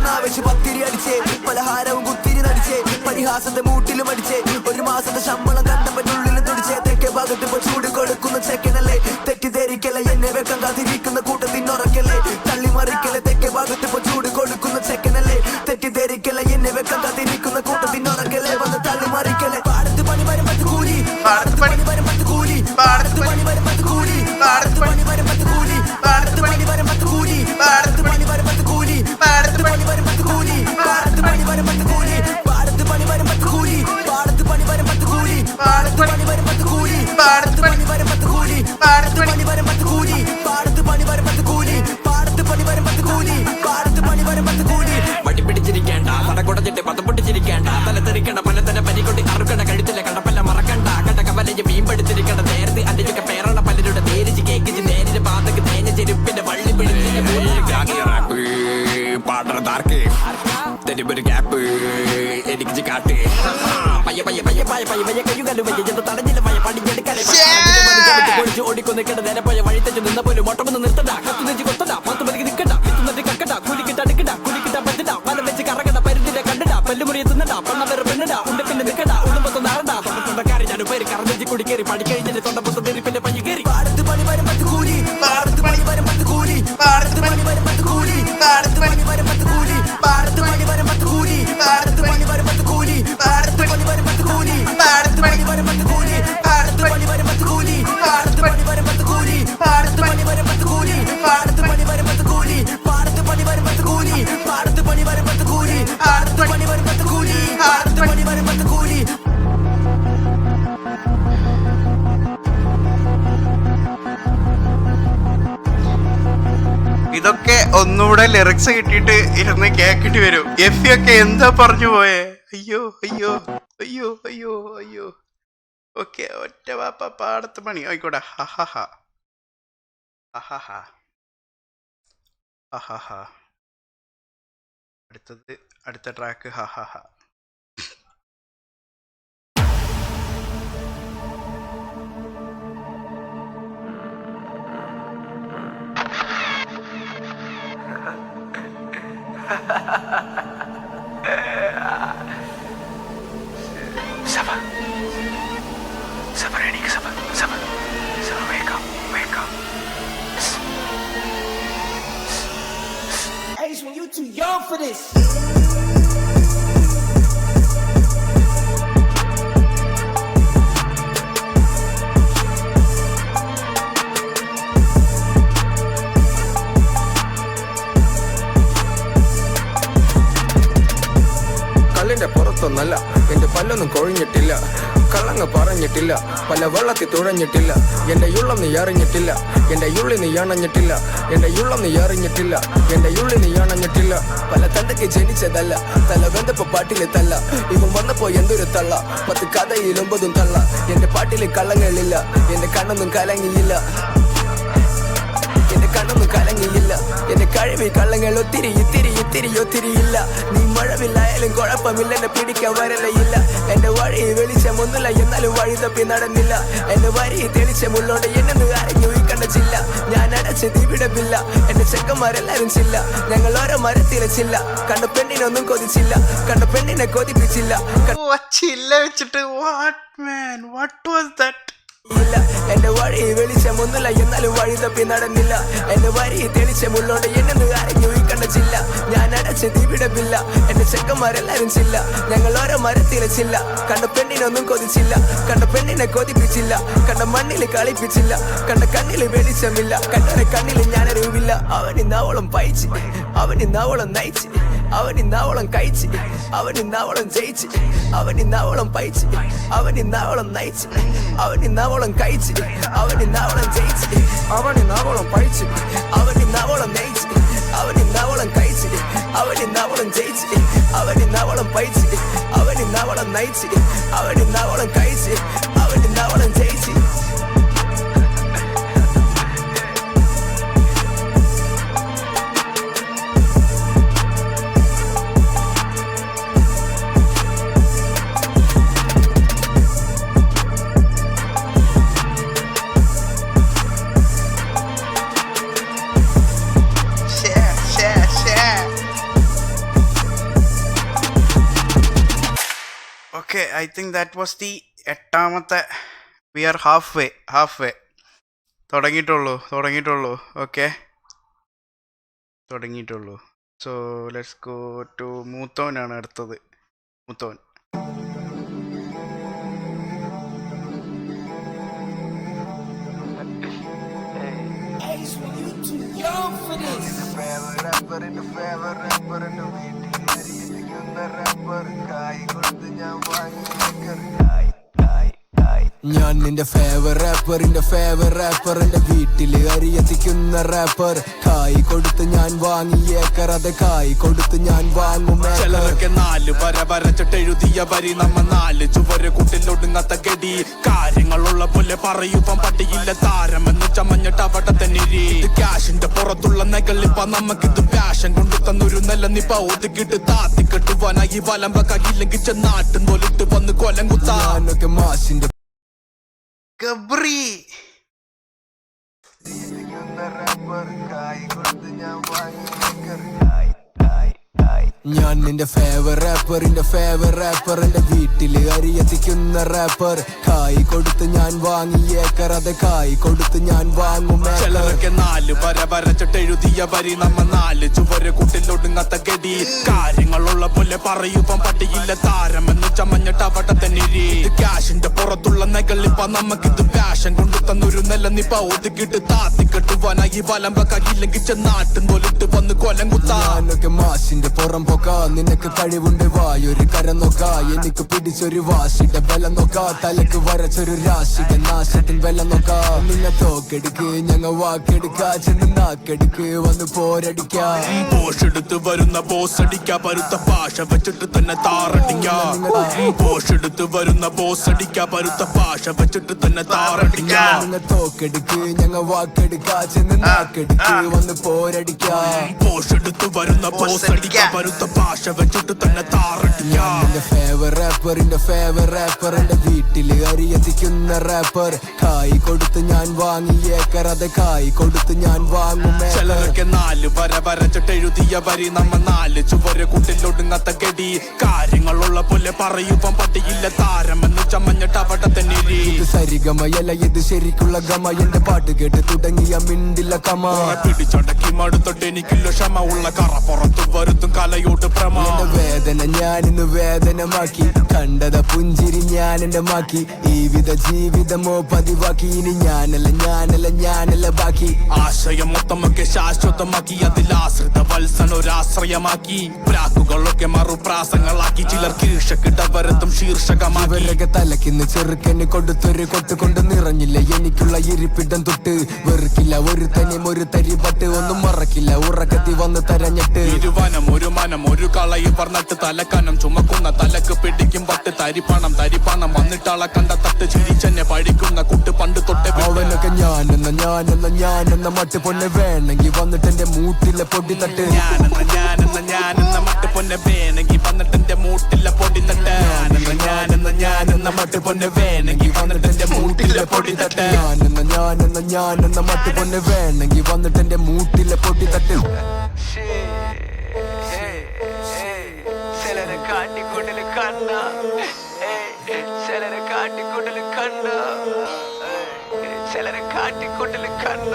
നാവച്ചു പത്തിരി അടിച്ചേ പലഹാരവും കുത്തിരി നടിച്ചേ പരിഹാസത്തെ മൂട്ടിലും അടിച്ചേ ഒരു മാസത്തെ ശമ്പളം കണ്ടപ്പറ്റുള്ളിൽ തുടിച്ചേ തെക്കേ ഭാഗത്ത് ഇപ്പൊ ചൂട് കൊടുക്കുന്ന ചെക്കനല്ലേ തെറ്റിദ്ധരിക്കല എന്നെ വെക്കം കാത്തിരിക്കുന്ന കൂട്ടത്തിനുറക്കല്ലേ തള്ളിമറിക്കലെ തെക്കേ ഭാഗത്ത് ഇപ്പൊ ചൂട് കൊടുക്കുന്ന ചെക്കനല്ലേ തെറ്റിദ്ധരിക്കല എന്നെ വെക്കം കാത്തിരിക്കുന്ന കൂട്ടത്തിനുറക്കല്ലേ വന്ന് തള്ളിമറിക്കലെ പാടത്ത് പണി വരുമ്പത്ത് കൂലി പാടത്ത് പണി വരുമ്പത്ത് കൂലി പാടത്ത് പണി വരുമ്പത്ത് കൂലി പാടത്ത് പണി വരുമ്പത്ത് കൂലി പാടത്ത് പണി വരുമ്പത്ത് കൂലി പാടത്ത് പണി വരുമ്പത്ത് കൂലി പാടത്ത് പണി വരുമ്പത്ത് കൂലി പാടത്ത് പണി വരുമ്പത്ത് കൂലി പാടത്ത് പണി വരുമ്പത്ത് കൂലി പാടത്ത് പണി വരുമ്പത്ത് കൂലി പാടത്ത് പണി വരുമ്പത്ത് കൂലി പാടത്ത് പണി വരുമ്പത്ത് കൂലി പാടത്ത് പണി വരുമ്പത്ത് കൂലി പാടത്ത് പണി വരുമ്പത്ത് കൂലി പാടത്ത് പണി വരുമ്പത്ത് കൂലി പാടത്ത് പണി വരുമ്പത്ത് കൂലി വടി പിടിച്ചിരിക്കേണ്ട പടകൊടഞ്ഞിട്ട് പതപ്പൊട്ടിച്ചിരിക്കേണ്ട തല തെറിക്കണ്ട പല തന്നെ പരികൊണ്ട് അറുക്കണ്ട കഴുത്തില്ല കണ്ടപ്പല്ല മറക്കണ്ട കണ്ട കവലഞ്ഞ് മീൻപെടുത്തിരിക്കണ്ട നേരത്തെ അന്റെയൊക്കെ പേരണ പലരുടെ തേരിച്ച് കേക്കിച്ച് നേരിന് പാതക്ക് തേഞ്ഞ ചെരുപ്പിന്റെ വള്ളി പിടിച്ച് പാടറതാർക്ക് തെരുവൊരു ഗ്യാപ്പ് എനിക്ക് കാട്ട് പയ്യ പയ്യ പയ്യ പയ്യ പയ്യ പയ്യ കയ്യുകല്ലും വയ്യ എന്ന് തടഞ്ഞില്ല പയ്യ പണിഞ്ഞെടുക്കാതെ ഓടിക്കൊന്നിക്കണ്ട നേരെ പോയ വഴി തെച്ചു നിന്ന പോലും ഓട്ടമൊന്ന് നിർത്തണ്ട കത്തു നെഞ്ച് കൊത്തണ്ട പത്ത് മതിക്ക് നിൽക്കണ്ട എത്തുന്നിട്ട് കക്കണ്ട കൂലിക്കിട്ട് അടുക്കണ്ട കൂലിക്കിട്ട പറ്റണ്ട പല വെച്ച് കറങ്ങണ്ട പരുത്തിന്റെ കണ്ടണ്ട പല്ലുമുറി എത്തുന്നണ്ട പണ്ണവരെ പെണ്ണണ്ട ഉണ്ട് പിന്നെ നിൽക്കണ്ട ഉള്ളുമ്പത്ത് നാടണ്ട തൊണ്ടക്കാരി ഞാൻ പേര് കറന്നെഞ്ചി കൂടി കയറി പണി കഴിഞ്ഞിട്ട് തൊണ്ടപ്പത്ത് തെറിപ്പിന്റെ പയ്യ കയറി പാടത്ത് പണി വരുമ്പത്ത് കൂലി പാടത്ത് പണി വരുമ്പത്ത് കൂലി പാടത്ത് പണി വരുമ്പത്ത് കൂലി പാടത്ത് പണി വരുമ്പത്ത് കൂലി പാടത്ത് പണി വരുമ്പത്ത് കൂലി പാടത്ത് പണി വരുമ്പത്ത് കൂലി പാടത്ത് പണി വരുമ്പത്ത് കൂലി പാടത്ത് പണി വരുമ്പത്ത് കൂലി പാടത്ത് പണി വരുമ്പത്ത് കൂലി പാടത്ത് പണി വരുമ്പത്ത് കൂലി പാടത്ത് പണി വരുമ്പത്ത് കൂലി പാടത്ത് പണി വരുമ്പത്ത് കൂലി പാടത്ത് പണി വരുമ്പത്ത് കൂലി പാടത്ത് പണി വരുമ്പത്ത് കൂലി പാടത്ത് പണി വരുമ്പത്ത് കൂലി പാടത്ത് പണി വരുമ്പത്ത് കൂലി ഇതൊക്കെ ഒന്നുകൂടെ ലിറിക്സ് കിട്ടിയിട്ട് ഇരുന്ന് കേക്കിട്ട് വരും. എഫി ഒക്കെ എന്താ പറഞ്ഞു പോയേ? അയ്യോ അയ്യോ അയ്യോ അയ്യോ അയ്യോ. ഓക്കെ, ഒറ്റ വാപ്പ പാടത്ത് പണി ആയിക്കോട്ടെ. ഹഹഹ ഹഹഹ ഹഹഹ. അടുത്ത ട്രാക്ക് ഹഹഹ. When you too young for this. കല്ലിന്റെ പുറത്തൊന്നല്ല എന്റെ പല്ലൊന്നും കൊഴിഞ്ഞിട്ടില്ല, കള്ളങ്ങ് പറഞ്ഞിട്ടില്ല, പല വെള്ളത്തിൽ തുഴഞ്ഞിട്ടില്ല. എന്റെ ഉള്ളം നീ അറിഞ്ഞിട്ടില്ല, എന്റെ ഉള്ളി നീ അണഞ്ഞിട്ടില്ല, എന്റെ ഉള്ളം നീ അറിഞ്ഞിട്ടില്ല, എന്റെ ഉള്ളി നീ അണഞ്ഞിട്ടില്ല. പല തന്തയ്ക്ക് ജനിച്ചതല്ല, തല വെന്തപ്പോ പാട്ടിലെ തല്ല. ഇവൻ വന്നപ്പോ എന്തൊരു തള്ള, 10 കഥയിൽ 9 തള്ള. എന്റെ പാട്ടില് കള്ളങ്ങളില്ല, എന്റെ കണ്ണൊന്നും കലങ്ങിയില്ല, എന്റെ കണ്ണൊന്നും കലങ്ങിയില്ല. എന്റെ കഴിവിൽ കള്ളങ്ങൾ ഒത്തിരി ഇത്തിരി ഇത്തിരി ഒത്തിരിയില്ല. നീ മഴവില്ലായാലും കുഴപ്പമില്ല, എന്നെ പിടിക്കാൻ വരലയില്ല. എന്റെ വഴി വെളിച്ചമൊന്നുമില്ല, എന്നാലും വഴി തപ്പി നടന്നില്ല. എന്റെ വരി തെളിച്ചമുള്ളോടെ എന്നെ അറിഞ്ഞു കണ്ടച്ചില്ല. ഞാൻ അടച്ചത് ഇവിടമില്ല, എന്റെ ചെക്കന്മാരെല്ലാരും ചില്ല. ഞങ്ങൾ ഓരോ മരത്തിലെ ചില്ല. കണ്ട പെണ്ണിനൊന്നും കൊതിച്ചില്ല, കണ്ട പെണ്ണിനെ കൊതിപ്പിച്ചില്ല. ചില്ല വെച്ചിട്ട് വാട്ട് വാസ് ദാറ്റ്? ഇല്ല എന്റെ വഴി വെളിച്ചമൊന്നുമില്ല, എന്നാലും വഴി തപ്പി നടന്നില്ല. എന്റെ വരി തെളിച്ചമുള്ളോടെ എന്നെ അറിഞ്ഞു കണ്ടച്ചില്ല. ഞാൻ അടച്ചത് ഇവിടമില്ല, എന്റെ ചെക്കന്മാരെല്ലാരും ചില്ല. ഞങ്ങൾ ഓരോ മരത്തിലെ ചില്ല. കണ്ട പെണ്ണിനൊന്നും കൊതിച്ചില്ല, കണ്ട പെണ്ണിനെ കൊതിപ്പിച്ചില്ല, കണ്ട മണ്ണിൽ കളിപ്പിച്ചില്ല, കണ്ട കണ്ണില് വെളിച്ചമില്ല, കണ്ടവരെ കണ്ണില് ഞാനറിവില്ല. അവനിന്നാവളം പയിച്ച്, അവനിന്നാവളം നയിച്ച്, അവനിന്നാവളം കഴിച്ച്, അവനിന്നാവളം ജയിച്ച്, അവനിന്നാവളം പയിച്ച്, അവനിന്നാവളം നയിച്ച്, അവനിന്നാവളം കഴിച്ച്, അവനിന്നാവളം ജയിച്ച്, അവനിന്നാവളം പഴിച്ച്, അവനിന്നാവളം നയിച്ച്, അവനിന്നവളം കഴിച്ച് അവനിന്നവളം ജയിച്ച് അവനിന്നവളം പയിച്ച് അവനിന്നവളം നയിച്ച് അവനിന്നവളം കഴിച്ച് അവനിന്നവളം ജയിച്ച് Okay, I think that was the എട്ടാമത്തെ. We are halfway. തുടങ്ങിയിട്ടുള്ളൂ. ഓക്കെ, തുടങ്ങിയിട്ടുള്ളൂ. സോ ലെറ്റ്സ് ഗോ ടു മൂത്തോനാണ് അടുത്തത്. മൂത്തോൻ. ഞാൻ നിന്റെ ഫേവർ റാപ്പർ എന്റെ വീട്ടില് അരിയെത്തിക്കുന്ന റാപ്പർ. കായ് കൊടുത്ത് ഞാൻ വാങ്ങിയേക്കർ, അത് കായ് കൊടുത്ത് ഞാൻ വാങ്ങും. ചിലരൊക്കെ 4 വര വരച്ചിട്ടെഴുതിയ വരി നമ്മ 4 ചുവര് കൂട്ടിലൊടുങ്ങാത്ത ഗടി. കാര്യങ്ങളുള്ള പോലെ പറയുമ്പം പട്ടിയില്ല താരമെന്ന് ചമഞ്ഞിട്ട് അവിടെ തന്നെ ക്യാഷിന്റെ പുറത്തുള്ള നെകളിപ്പ നമുക്കിത് പാഷൻ കൊണ്ടു തന്നൊരു നില നിപ്പ ഒതുക്കിട്ട് താത്തിക്കെട്ടുവാനായി വലം വെക്കില്ലെങ്കിൽ ചെന്നാട്ടും തൊലിട്ട് വന്ന് കൊലം കുത്താനൊക്കെ മാസിന്റെ ഗബ്രി. ഞാൻ നിന്റെ ഫേവർ റാപ്പർ എന്റെ വീട്ടില് അരിയെത്തിക്കുന്ന റാപ്പർ. കായ് കൊടുത്ത് ഞാൻ വാങ്ങിയേക്കർ, അത് കായ് കൊടുത്ത് ഞാൻ വാങ്ങും. ചിലരൊക്കെ 4 വര വരച്ചിട്ടെഴുതിയ വരി നമ്മ 4 ചുവര് കൂട്ടിലൊടുങ്ങാത്ത ഗടി. കാര്യങ്ങളുള്ള പോലെ പറയുമ്പം പട്ടിയില്ല താരമെന്ന് ചമഞ്ഞിട്ട് അവിടെ തന്നെ ക്യാഷിന്റെ പുറത്തുള്ള നെകളിപ്പ നമുക്കിത് പാഷൻ കൊണ്ടു തന്നൊരു നില നിപ്പ ഒതുക്കിട്ട് താത്തിക്കെട്ടുവാനായി വലം വെക്കില്ലെങ്കിൽ ചെന്നാട്ടും തൊലിട്ട് വന്ന് കൊലം കുത്താനൊക്കെ മാസിന്റെ പുറം നിനക്ക് കഴിവുണ്ട് വായൊരു കര നോക്ക. എനിക്ക് പിടിച്ചൊരു വാശിയുടെ ബലം നോക്ക. തലക്ക് വരച്ചൊരു രാശിയുടെ നാശത്തിൻ ബലം നോക്ക. നിന്നെ തോക്കെടുക്ക് ഞങ്ങ വാക്കെടുക്ക. ചെന്ന് നാക്കെടുക്ക് വന്ന് പോരടിക്ക. പോഷെടുത്ത് വരുന്ന ബോസ് അടിക്ക. പരുത്ത ഭാഷ വെച്ചിട്ട് തന്നെ താറടിക്ക. പോഷെടുത്ത് വരുന്ന ബോസ് അടിക്ക. പരുത്ത ഭാഷ വെച്ചിട്ട് തന്നെ താറടിക്ക. നിന്നെ തോക്കെടുക്ക് ഞങ്ങ വാക്കെടുക്ക. ചെന്ന് നാക്കെടുക്ക് വന്ന് പോരടിക്ക. പോഷെടുത്ത് വരുന്ന ബോസ് അടിക്ക. പരുത്ത ഭാഷ വെച്ചിട്ട് തന്നെ താറടിക്ക. എന്റെ ഫേവർ റാപ്പർ എന്റെ വീട്ടില് അരിയെത്തിക്കുന്ന റാപ്പർ. കായ് കൊടുത്ത് ഞാൻ വാങ്ങിയേക്കർ, അത് കായ് കൊടുത്ത് ഞാൻ വാങ്ങും. ചിലരൊക്കെ 4 വര വരച്ചിട്ടെഴുതിയ വരി നമ്മ 4 ചുവര് കൂട്ടിലൊടുങ്ങാത്ത ഗടി. കാര്യങ്ങളുള്ള പോലെ പറയുമ്പം പട്ടിയില്ല താരമെന്ന് ചമഞ്ഞിട്ട് അവിടെ തന്നെ ഇത് സരിഗമയല്ല, ഇത് ശരിക്കുള്ള ഗമ. എന്റെ പാട്ട് കേട്ട് തുടങ്ങിയ മിണ്ടില്ല കമ. പിടിച്ചടക്കി മടുത്തൊട്ട് എനിക്കില്ല ക്ഷമ. ഉള്ള കറ പുറത്തും വരുത്തും കലയോട്ട് ഭ്രമ. എന്റെ വേദന ഞാനിന്ന് വേദനമാക്കി. കണ്ടത പുഞ്ചിരി ഞാൻ എന്റെ മാക്കി. ഈ വിധ ജീവിതമോ പതിവാക്കി. ഇനി ഞാനല്ല ബാക്കി. ആശയം മൊത്തമൊക്കെ ശാശ്വതമാക്കി. അതിലാശ്രിത വത്സനൊരാശ്രയമാക്കി. പ്രാക്കുകളൊക്കെ മറുപ്രാസങ്ങളാക്കി. ചിലർ കീഴ്ഷക്കിടവരത്തും ശീർഷകമാക്കി. ഇവരൊക്കെ തലക്കിന്ന് ചെറുക്കന് കൊടുത്തൊരു കൊട്ട് കൊണ്ട് നിറഞ്ഞില്ല എനിക്കുള്ള ഇരിപ്പിടം തൊട്ട്. വെറുക്കില്ല ഒരു തനിയും ഒരു തരി പട്ട്. ഒന്നും മറക്കില്ല ഉറക്കത്തി വന്ന് തരഞ്ഞിട്ട്. ഇരുവനം ഒരു മനം ഒരു കളയി പറഞ്ഞിട്ട് തലക്കനം ചുമക്കുന്ന തലക്ക് പിടിക്കും പട്ട്. തരിപ്പണം വന്നിട്ടാളെ കണ്ട തട്ട്. ചിരിച്ചെന്നെ പഠിക്കുന്ന കുട്ട് പണ്ട് തൊട്ട്. അവനൊക്കെ ഞാനെന്ന മട്ട് പൊന്നെ വേണമെങ്കിൽ വന്നിട്ട് എന്റെ മൂട്ടിലെ പൊടി തട്ട്. ഞാനെന്ന മട്ട് പൊന്നെ വേണമെങ്കിൽ വന്നിട്ട് എന്റെ മൂട്ടിലെ പൊടി തട്ട്. ഞാനെന്ന മട്ട് പൊന്നെ വേണമെങ്കിൽ വന്നിട്ട് എന്റെ മൂട്ടിലെ പൊടി തട്ട്. ഞാനെന്ന മട്ട് പൊന്നെ വേണമെങ്കിൽ വന്നിട്ട് എന്റെ മൂട്ടിലെ പൊടി തട്ട്. ചിലരെ കാട്ടിക്കൂട്ടല് കണ്ണ, ചിലരെ കാട്ടിക്കൂട്ടല് കണ്ണ, ചിലരെ കാട്ടിക്കൂട്ടല് കണ്ണ.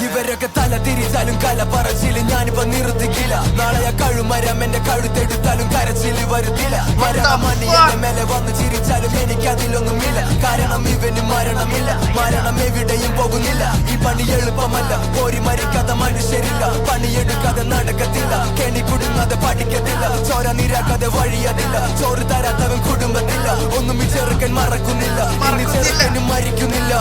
ഇവരൊക്കെ തല തിരിച്ചാലും കല പറച്ചില് ഞാനിപ്പോ നിർത്തിക്കില്ല. നാളെ കഴുമരം എന്റെ കഴുത്തെടുത്താലും കരച്ചില് വരുത്തില്ല. മരണമണി എന്റെ മേലെ വന്ന് ചിരിച്ചാലും എനിക്കതിലൊന്നുമില്ല. കാരണം ഇവന് മരണമില്ല. മരണം എവിടെയും പോകുന്നില്ല. ഈ പണി എളുപ്പമല്ല. കോരി മരിക്കാതെ മനുഷ്യരില്ല. പണിയെടുക്കാതെ നടക്കത്തില്ല. കെണി കുടുങ്ങാതെ പഠിക്കത്തില്ല. ചോര നിരാക്കാതെ വഴിയതില്ല. ചോറ് തരാത്തവൻ കുടുംബത്തില്ല. ഒന്നും ഈ ചെറുക്കൻ മറക്കുന്നില്ല. ഇനി ചെറുക്കനും മരിക്കുന്നില്ല.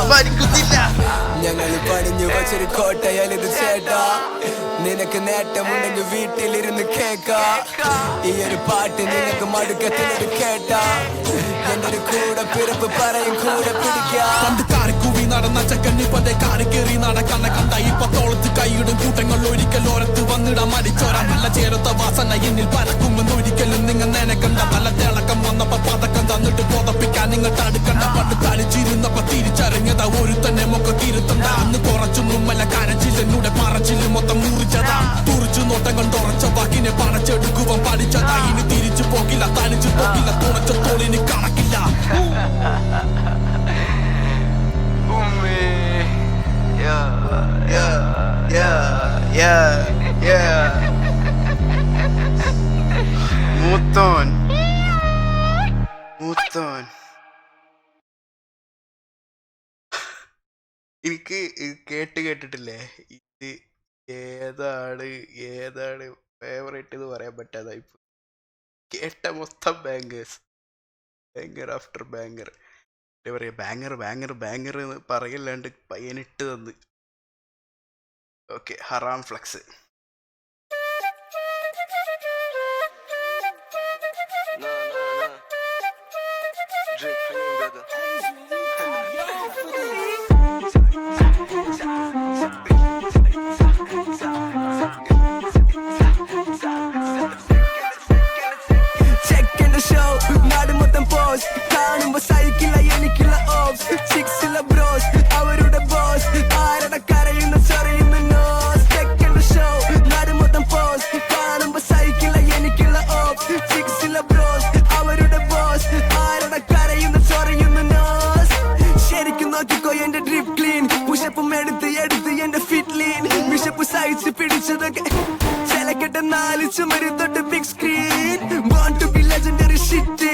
ഞങ്ങൾ പണിഞ്ഞു വച്ചൊരു കോട്ടയാലിത് ചേട്ടാ. നിനക്ക് നിനക്ക് നേട്ടമുണ്ടെങ്കിൽ വീട്ടിലിരുന്ന് കേക്കാ ഈ ഒരു പാട്ട് നിനക്ക് മടുക്കത്തിലൊരു കേട്ടാ എന്റെ ഒരു കൂടെ പിറപ്പ് പറയും കൂടെ പിടിക്കാം പണ്ട് കാറിക്കൂവി നടന്ന ചക്കന്നിപ്പന്റെ കാറി കയറി നടക്കുന്ന കണ്ട ഇപ്പൊ തോളത്ത് കൈയിടും കൂട്ടങ്ങൾ ഒരിക്കൽ ഓരത്ത് വന്നിടാൻ മടിച്ചോരാ നല്ല ചേരത്ത വാസന എന്നിൽ പരക്കുമെന്ന് ഒരിക്കലും നിങ്ങൾ നനക്കണ്ട നല്ല തിളക്കം വന്നപ്പോ പതക്കം തന്നിട്ട് പോതപ്പിക്കാൻ നിങ്ങൾ തടുക്കണ്ട പണ്ട് കളിച്ചിരുന്നപ്പോ തിരിച്ചറിഞ്ഞതാ ഒരു തന്നെ മൊക്കെ തിരുത്തണ്ട അന്ന് കുറച്ചൊന്നുമല്ല കരച്ചില്ലെന്നൂടെ പറച്ചില് മൊത്തം മുറിച്ചതാ തുറിച്ചു നോട്ടം കൊണ്ട് ഉറച്ച വാക്കിനെ പടച്ചെടുക്കുവാൻ പഠിച്ചതാ ഇനി തിരിച്ചു പോകില്ല തനിച്ചു പോകില്ല തുണച്ച തോളിന് കണക്കില്ല മൂത്തോൻ എനിക്ക് കേട്ടിട്ടില്ലേ ഇത് ഏതാണ് ഫേവറേറ്റ് എന്ന് പറയാൻ പറ്റാതായി കേട്ട മൊത്തം ബാങ്കർ ആഫ്റ്റർ ബാങ്കർ എന്താ പറയാ ബാങ്കർ എന്ന് പറയല്ലാണ്ട് പയ്യനിട്ട് തന്ന്. ഓക്കെ, ഹറാം ഫ്ലക്സ്. കാണുമ്പോ സൈക്കിള എനിക്കുള്ള ഓപ്സ് സിക്സിലെ ബ്രോസ് അവരുടെ ബോസ് ആരുടെ കരയുന്ന ചൊറിയുന്ന നോസ് സെക്കൻഡ് ഷോ നാട് മൊത്തം പോസ് കാണുമ്പോ സൈക്കിള എനിക്കുള്ള ഓപ്സ് സിക്സിലെ ബ്രോസ് അവരുടെ ബോസ് ആരുടെ കരയുന്ന ചൊറിയുന്ന നോസ് ശരിക്കും നോക്കിക്കോ എന്റെ ഡ്രിപ്പ് ക്ലീൻ പുഷപ്പും എടുത്ത് എന്റെ ഫിറ്റ് ലീൻ വിഷപ്പ് സൈസ് പിടിച്ചതൊക്കെ ചിലക്കെട്ട 4 ചുമരി തൊട്ട് big screen born to be legendary shit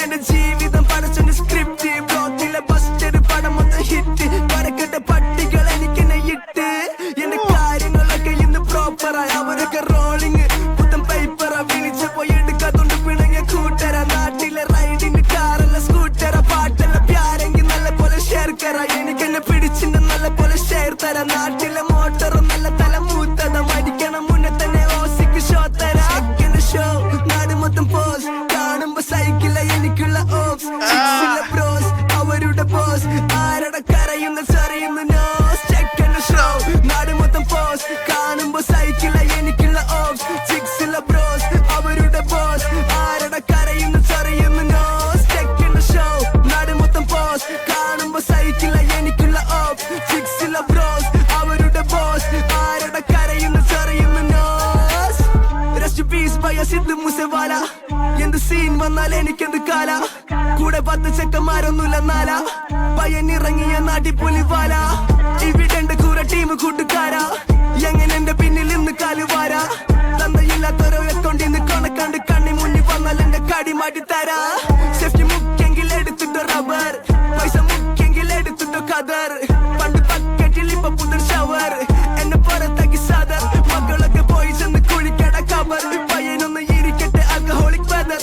എന്റെ ജീവിതം പഠിച്ചെന്റെ സ്ക്രിപ്റ്റ് ബ്ലോക്കിലെ ബസ്റ്റഡ് പടം മൊത്തം ഹിറ്റ് പരക്കെട്ട പട്ടികൾ എനിക്കെന്നെ ഇട്ട് എന്റെ കാര്യങ്ങളൊക്കെ ഇന്ന് പ്രോപ്പറായി അവരൊക്കെ റോളിങ് പുത്തൻ പേപ്പറാ വിളിച്ചപ്പോ എടുക്കാത്തോണ്ട് പിണങ്ങിയ കൂട്ടര നാട്ടിലെ റൈഡിന് കാറല്ല സ്കൂട്ടറ പാട്ടല്ല പ്യാരെങ്കിൽ നല്ല പോലെ ഷെയർ കറ എനിക്കെന്നെ പിടിച്ചിന്റെ നല്ല പോലെ ഷെയർ തര നാട്ടിലെ മോട്ടറും നല്ല തല മൂത്തത മരിക്കണം മുന്നേ തന്നെ ഓസിക്ക് ഷോ തര ഷോ നാട് മൊത്തം പോസ് കാണുമ്പോ സൈക്കിള എനിക്കുള്ള ഓപ്സ് സിക്സിലെ ബ്രോസ് അവരുടെ ബോസ് ആരുടെ കരയുന്ന ചൊറിയുന്ന നോസ് ചെക്കന്റെ ഷോ നാട് മൊത്തം പോസ് കാണുമ്പോ സൈക്കിള എനിക്കുള്ള ഓപ്സ് സിക്സിലെ ബ്രോസ് അവരുടെ ബോസ് ആരുടെ കരയുന്ന ചൊറിയുന്ന നോസ് ചെക്കന്റെ ഷോ നാട് മൊത്തം പോസ് കാണുമ്പോ സൈക്കിള എനിക്കുള്ള ഓപ്സ് സിക്സിലെ ബ്രോസ് അവരുടെ ബോസ് ആരുടെ കരയുന്ന ചൊറിയുന്ന nose rest peace by Sidhu Moosewala എന്ത് സീൻ വന്നാൽ എനിക്കെന്ത് കാല കൂടെ 10 ചെക്കന്മാരൊന്നുമില്ല നാല പയ്യനിറങ്ങിയ നാട്ടിപ്പൊലിവാല ഇവിടെ കൂടെ ടീം കൂട്ടുകാര എങ്ങനെ എന്റെ പിന്നിൽ ഇന്ന് കാലുവാര തന്നയില്ലാത്തൊരോ അക്കൗണ്ടിന്ന് കണക്കണ്ട് കണ്ണി മുന്നിൽ വന്നാൽ എന്റെ കടി മാറ്റി തരാ സേഫ്റ്റി മുഖ്യെങ്കിൽ എടുത്തിട്ടോ റബ്ബർ പൈസ മുഖ്യെങ്കിൽ എടുത്തിട്ടോ കതർ പണ്ട് ബക്കറ്റിൽ ഇപ്പൊ പുതർ ഷവർ എന്നെ പുറത്താക്കി സാദർ മക്കളൊക്കെ പോയി ചെന്ന് കുഴിക്കട കവർ പയ്യനൊന്ന് ഇരിക്കട്ടെ ആൽക്കഹോളിക് വെതർ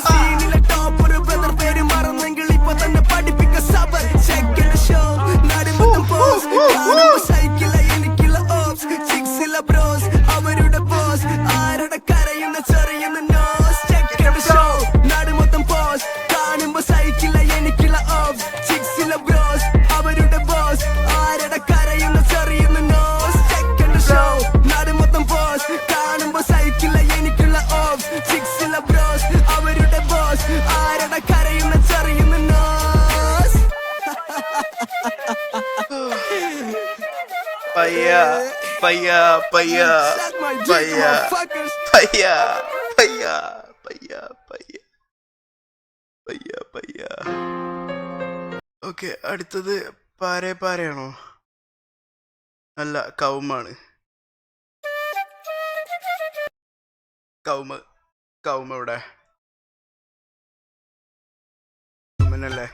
സീനിലെ ടോപ്പ് ഒരു ബ്രദർ പേര് മറന്നെങ്കിൽ ഇപ്പൊ തന്നെ പഠിപ്പിക്ക സബർ സെക്കൻഡ് ഷോ നാട് മൊത്തം പോസ് കാണുമ്പോ സൈക്കിള എനിക്കുള്ള ഓപ്സ് സിക്സിലെ ബ്രോസ് അവരുടെ ബോസ് ആരുടെ കരയുന്ന ചൊറിയുന്ന നോസ് സെക്കൻഡ് ഷോ നാട് മൊത്തം പോസ് കാണുമ്പോ സൈക്കിള എനിക്കുള്ള ഓപ്സ് സിക്സിലെ ബ്രോസ് അവരുടെ ബോസ് ആരുടെ കരയുന്ന ചൊറിയുന്ന നോസ് സെക്കൻഡ് ഷോ നാട് മൊത്തം പോസ് കാണുമ്പോ സൈക്കിള എനിക്കുള്ള ഓപ്സ് സിക്സിലെ ബ്രോസ് അവരുടെ ബോസ് ആരുടെ കരയുന്ന ചൊറിയുന്ന നോസ് പയ്യ. ഓക്കെ, അടുത്തത് പാരയാണോ? അല്ല, കൗമാണ്. കൗമ ഇവിടെ കൗമനല്ലേ?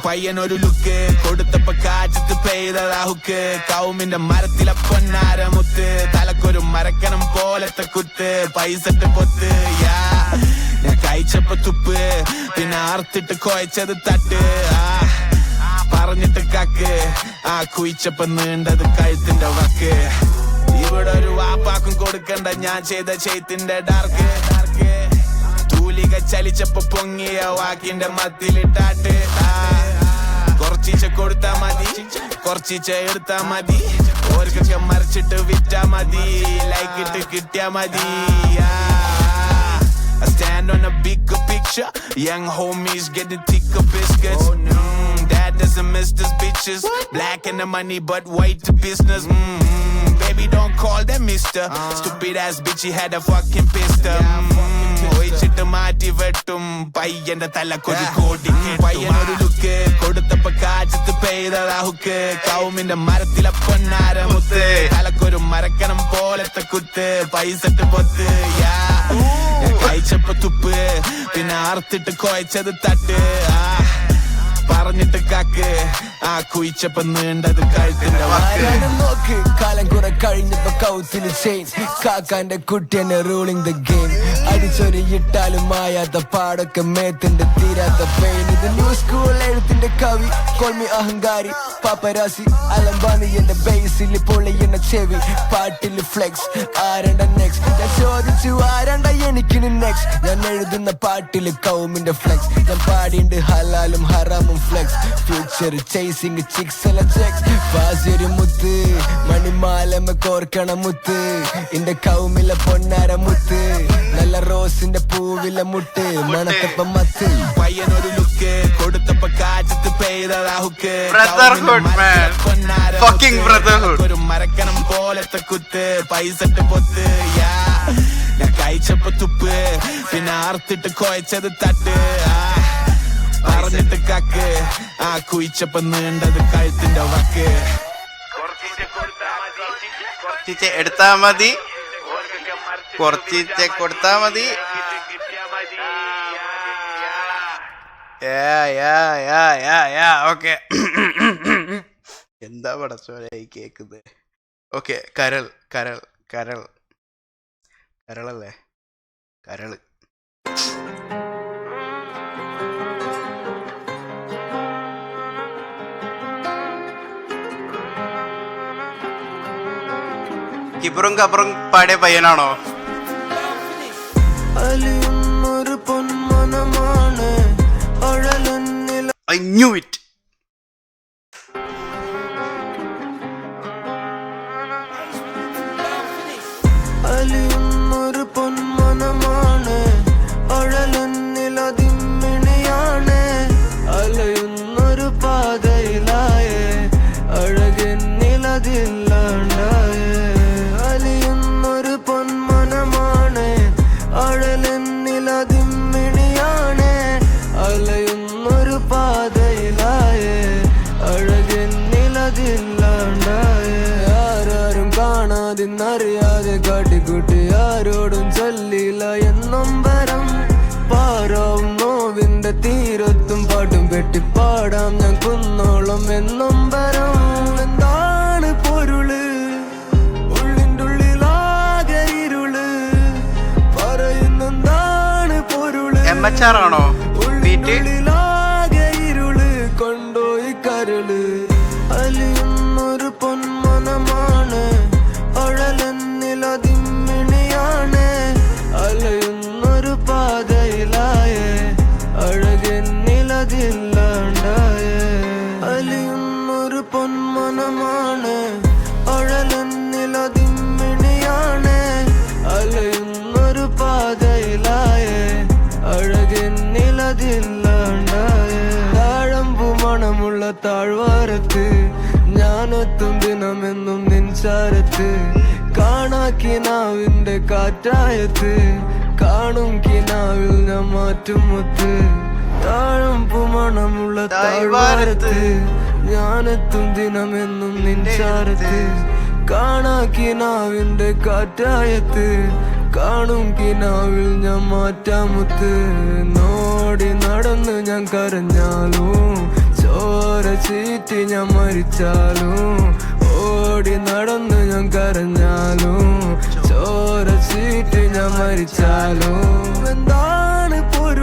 പയ്യനൊരു ലുക്ക് കൊടുത്തപ്പോ കാച്ചത്ത് പെയ്തതാ ഹുക്ക് കൗമിന്റെ മരത്തിലെ പൊന്നാര മുത്ത് തലക്കൊരു മരക്കണം പോലത്തെ കുത്ത് പൈസട്ട് പൊത്ത് ഞാൻ കൈ കഴിച്ചപ്പോ തുപ്പ് പിന്നെ അറുത്തിട്ട് കുഴച്ചത് തട്ട് പറഞ്ഞിട്ട് കക്ക് കുയിച്ചപ്പോ നീണ്ടത് കഴുത്തിന്റെ വക്ക് ഇവിടെ ഒരു വാപ്പാക്കും കൊടുക്കണ്ട ഞാൻ ചെയ്ത ചെയ്ത്തിന്റെ ഡാർക്ക് തൂലിക ചലിച്ചപ്പോ പൊങ്ങിയ വാക്കിന്റെ മത്തിലിട്ടാട്ട് കുറച്ചീച്ച കൊടുത്താ മതി കുറച്ചീച്ച എടുത്താ മതി ഓർക്കൊക്കെ മറിച്ചിട്ട് വിറ്റാ മതി ലൈക്ക് ഇട്ട് കിട്ടിയാ മതി I stand on a bigger picture. Young homies getting thicker biscuits. Dad doesn't miss these bitches. Black and the money, but white the business. Baby, don't call them mister. Stupid ass bitch, he had a fucking pistol. ഒഴിച്ചിട്ട് മാറ്റി വെട്ടും പയ്യന്റെ തല കൊതി കോടി പയ്യനൊരു look കൊടുത്തപ്പോ കാറ്റത്ത് പെയ്തതാ hook കൗമിന്റെ മരത്തിലെ പൊന്നാര മുത്ത് തലക്കൊരു മരക്കണം പോലത്തെ കുത്ത് പൈസട്ട് പൊത്ത് കഴിച്ചപ്പോ തുപ്പ് പിന്നെ അറുത്തിട്ട് കുഴച്ചത് തട്ട് പറഞ്ഞിട്ട് കാക്ക് കുയിച്ചപ്പോ നീണ്ടത് കഴുത്തിന്റെ നോക്ക് കാലം കുറെ കഴിഞ്ഞപ്പോ കൗത്തിന് ചെയിൻ കാക്കാന്റെ കുട്ടിയെന്നെ റൂളിംഗ് ദ ഗെയിം അടിച്ചൊരു ഇട്ടാലും മായാത്ത പാടൊക്കെ മേത്തിന്റെ തീരാത്ത പെയിൻ ഇത് ന്യൂ സ്കൂൾ എഴുത്തിന്റെ കവി കോൾമി അഹങ്കാരി പാപ്പരാസി അലമ്പാനി എന്റെ ബേസിൽ പൊളി എന്ന ചെവി പാട്ടിൽ ഫ്ലെക്സ് ആരണ്ട നെക്സ്റ്റ് ഞാൻ ചോദിച്ചു ആരണ്ട എനിക്കിന് നെക്സ്റ്റ് ഞാൻ എഴുതുന്ന പാട്ടില് കൗമിന്റെ ഫ്ലെക്സ് ഞാൻ പാടിണ്ട് ഹലാലും ഹറാമും ഫ്ലെക്സ് ഫ്യൂച്ചർ ചേസിങ് ചിക്സ് അല്ല ചെക്സ് ഫാസിയൊരു മുത്ത് മണിമാലമ്മ കോർക്കണ മുത്ത് എന്റെ കൗമിലെ പൊന്നാര മുത്ത് നല്ല റോസിന്റെ പൂവിലെ മുട്ട് മണത്തപ്പം മത്ത് പയ്യനൊരു ലുക്ക് കൊടുത്തപ്പോ കാറ്റത്ത് പെയ്തതാ ഹുക്ക് ഒരു മരക്കണം പോലത്തെ കുത്ത് പൈസട്ട് പൊത്ത് ഞാൻ കഴിച്ചപ്പോ തുപ്പ് പിന്നെ അറുത്തിട്ട് കുഴച്ചത് തട്ട് പറഞ്ഞിട്ട് കക്ക് കുയിച്ചപ്പോ നീണ്ടത് കഴുത്തിന്റെ വക്ക് കുറച്ച് എടുത്താ മതി കുറച്ച് കൊടുത്താ മതി ഓക്കെ എന്താ പടച്ചോലായി കേക്കുന്നത് ഓക്കെ കരൾ കരൾ കരൾ കരളല്ലേ കരള് കിപ്പറും കപ്പറും പാടിയ പയ്യനാണോ അലിയുന്നൊരു പൊന്മനമാണ് അഴലെന്നില I knew it. അലിയുന്നൊരു പൊന്മനമാണ് അഴലെന്നിലതിമ്മിണിയാണ് അലയുന്നൊരു പാതയിലായേ അഴകെന്നിലതില്ലാണ്ടായേ അലിയുന്നൊരു പൊന്മനമാണ് അഴലെന്നിലതിമ്മിണിയാണ് അലയുന്നൊരു പാതയിലായേ അഴകെന്നിലതില്ലാണ്ടായേ ആരാരും കാണാതിന്നറിയാതെ കാട്ടിക്കുട്ടി ആരോടും ചൊല്ലില്ല എന്നൊമ്പരം പാരാവും നോവിന്റെ തീരത്തും പാട്ടും പെട്ടിപ്പാടാം ഞാൻ കുന്നോളം എന്നൊമ്പരം എന്താണ് പൊരുള് ഉള്ളിൻ്റെ ഉള്ളിലാകെ ഇരുള് പറയുന്നെന്താണ് പൊരുള് MHR ആണോ ഉള്ളിലാകെ ഇരുള് കൊണ്ടോയി കരള് അലിയുന്നൊരു പൊന്മനമാണ് അഴലെന്നിലതിമ്മിണിയാണ് അലയുന്നൊരു പാതയിലായേ അഴകെന്നിലതില്ലാണ്ടായേ അലിയുന്നൊരു പൊന്മനമാണ് അഴലെന്നിലതിമ്മിണിയാണ് അലയുന്നൊരു പാതയിലായേ അഴകെന്നിലതില്ലാണ്ടായേ താഴമ്പു മണമുള്ള താഴ്വാരത്ത് ഞാനെത്തും ദിനമെന്നും നിൻചാരത്ത് കാണാ കിനാവിന്റെ കാറ്റായത്ത് കാണും കിനാവിൽ ഞാൻ മാറ്റും മുത്ത് താഴമ്പു മണമുള്ള താഴ്വാരത്ത് ഞാനെത്തും ദിനമെന്നും നിൻചാരത്ത് കാണാ കിനാവിന്റെ കാറ്റായത്ത് കാണും കിനാവിൽ ഞാൻ മാറ്റാമുത്ത് നോടി നടന്ന് ഞാൻ കരഞ്ഞാലും ചോര ചീറ്റി ഞാൻ മരിച്ചാലും ഓടി നടന്ന് ഞാൻ കരഞ്ഞാലും ചോര ചീറ്റി ഞാൻ മരിച്ചാലും എന്താണ് പൊരുൾ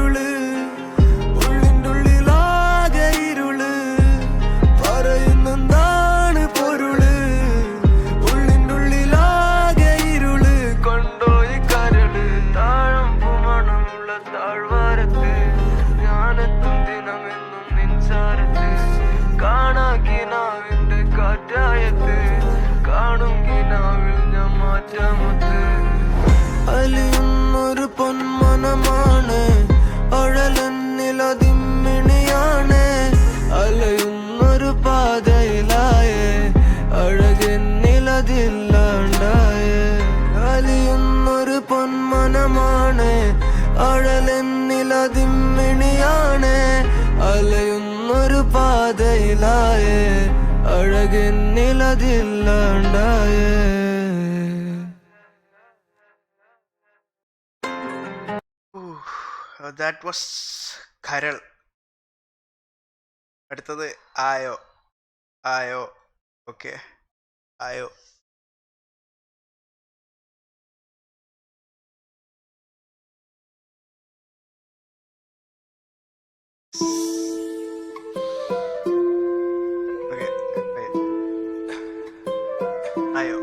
അലിയുന്നൊരു പൊന്മനമാണ് അഴലെന്നിലതിമ്മിണിയാണ് അലയുന്നൊരു പാതയിലായേ അഴകെന്നിലതില്ലാണ്ടായേ അലിയുന്നൊരു പൊന്മനമാണ് അഴലെന്നിലതിമ്മിണിയാണ് അലയുന്നൊരു പാതയിലായേ അഴകെന്നിലതില്ലാണ്ടായേ. ദാറ്റ് വാസ് കരൾ. അടുത്തത് ആയോ. ആയോ. ഓക്കെ, ആയോ. ഓക്കെ, ആയോ.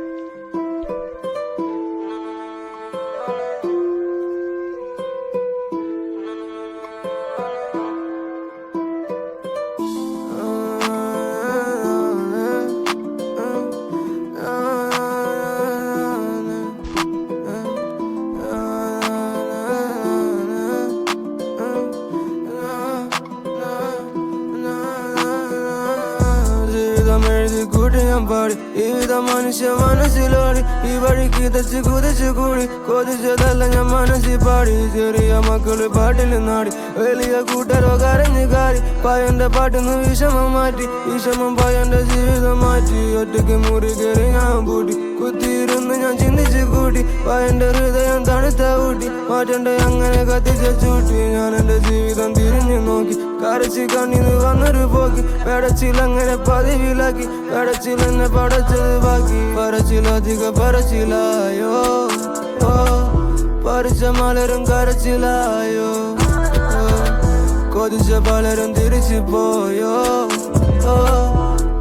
ജീവിത മനുഷ്യ മനസ്സിലോടി ഈ വഴി കിതച്ച് കുതിച്ച് കൂടി കൊതിച്ചതല്ല ഞാൻ മനസ്സിൽ പാടി ചെറിയ മക്കള് പാട്ടിൽ നാടി വലിയ കൂട്ടരോ കരഞ്ഞ് കാരി പയ്യന്റെ പാട്ടിന്ന് വിഷമം മാറ്റി വിഷമം പയ്യന്റെ ജീവിതം മാറ്റി ഒറ്റയ്ക്ക് മുറി കയറി ഞാൻ പൂട്ടി കുത്തിയിരുന്ന് ഞാൻ ചിന്തിച്ച് കൂട്ടി പയ്യന്റെ ഹൃദയം തണുത്ത ഊട്ടി മാറ്റന്റെ അങ്ങനെ കത്തിച്ച ചൂട്ടി ഞാൻ എന്റെ ജീവിതം തിരിഞ്ഞു നോക്കി കരച്ച് കണ്ണിന്ന് വന്നൊരു പോക്കി പെടച്ചിലങ്ങനെ പതിവിലാക്കി പെടച്ചിലെന്നെ പടച്ചത് ബാക്കി പറച്ചിലധിക പറച്ചിലായോ പറിച്ച മലരും കരച്ചിലായോ കൊതിച്ച പലരും തിരിച്ചു പോയോ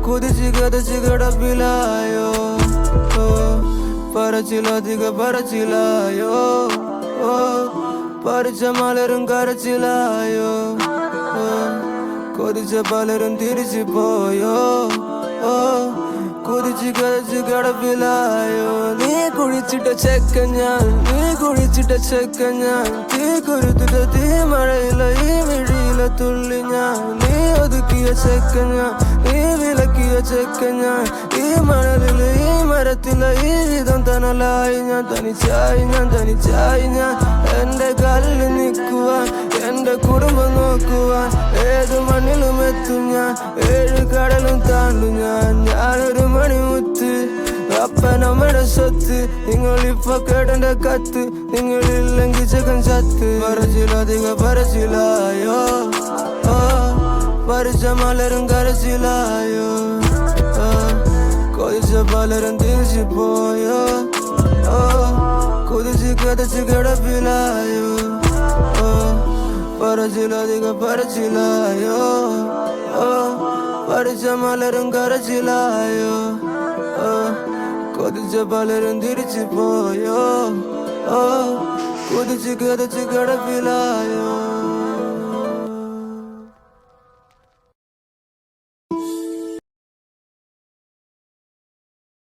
കുതിച്ച് കതച്ച് കിടപ്പിലായോ പറച്ചിലധിക പറച്ചിലായോ പറിച്ച മലരും കരച്ചിലായോ കൊതിച്ച പലരും തിരിച്ചു പോയോ കുതിച്ച് കതച്ച് കിടപ്പിലായോ നീ കുഴിച്ചിട്ട ചെക്ക ഞാൻ നീ കുഴിച്ചിട്ട ചെക്ക ഞാൻ തീ കുരുത്തിട്ട തീ മഴയില ഈ മിഴിയില തുള്ളി ഞാൻ നീ ഒതുക്കിയ ചെക്ക ഞാൻ നീ വിലക്കിയ ചെക്ക ഞാൻ ഈ മണലില് ഈ മരത്തില ഈ വിധം തണലായി ഞാൻ തനിച്ചായി ഞാൻ എന്റെ കാലിൽ നിൽക്കുവാൻ എന്റെ കുടുംബം നോക്കുവാൻ ഏത് മണ്ണിലും എത്തും ഞാൻ 7 കടലും താണ്ടും ഞാനൊരു മണിമുത്ത് അപ്പനമ്മയുടെ സ്വത്ത് നിങ്ങളിപ്പൊ കേട്ടെന്റെ കത്ത് നിങ്ങളില്ലെങ്കിൽ ചെക്കൻ ചത്ത് പറച്ചിലധിക പറച്ചിലായോ പറിച്ച മലരും കരച്ചിലായോ കൊതിച്ച പലരും തിരിച്ചു പോയോ കുതിച്ച് കതച്ച് കിടപ്പിലായോ പറച്ചിലധിക പറച്ചിലായോ പറിച്ച മലരും കരച്ചിലായോ കൊതിച്ച പലരും തിരിച്ചു പോയോ കുതിച്ച് കതച്ച് കിടപ്പിലായോ.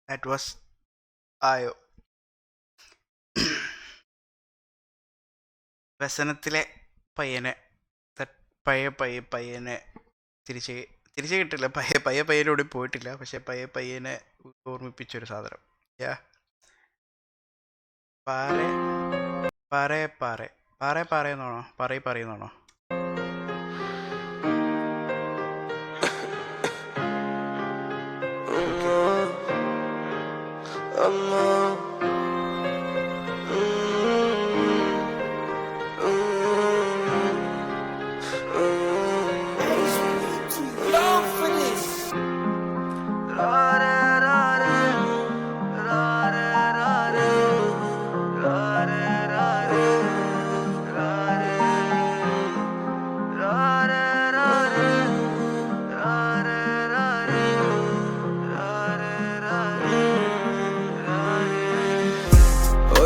That was ആയോ. വ്യസനത്തിലെ പയ്യനെ പയ്യനെ തിരിച്ച് കിട്ടില്ല. പയ്യനോട് പോയിട്ടില്ല, പക്ഷെ പയ്യനെ ഓർമ്മിപ്പിച്ചൊരു സാധനം. പറയുന്നാണോ പറയുന്നാണോ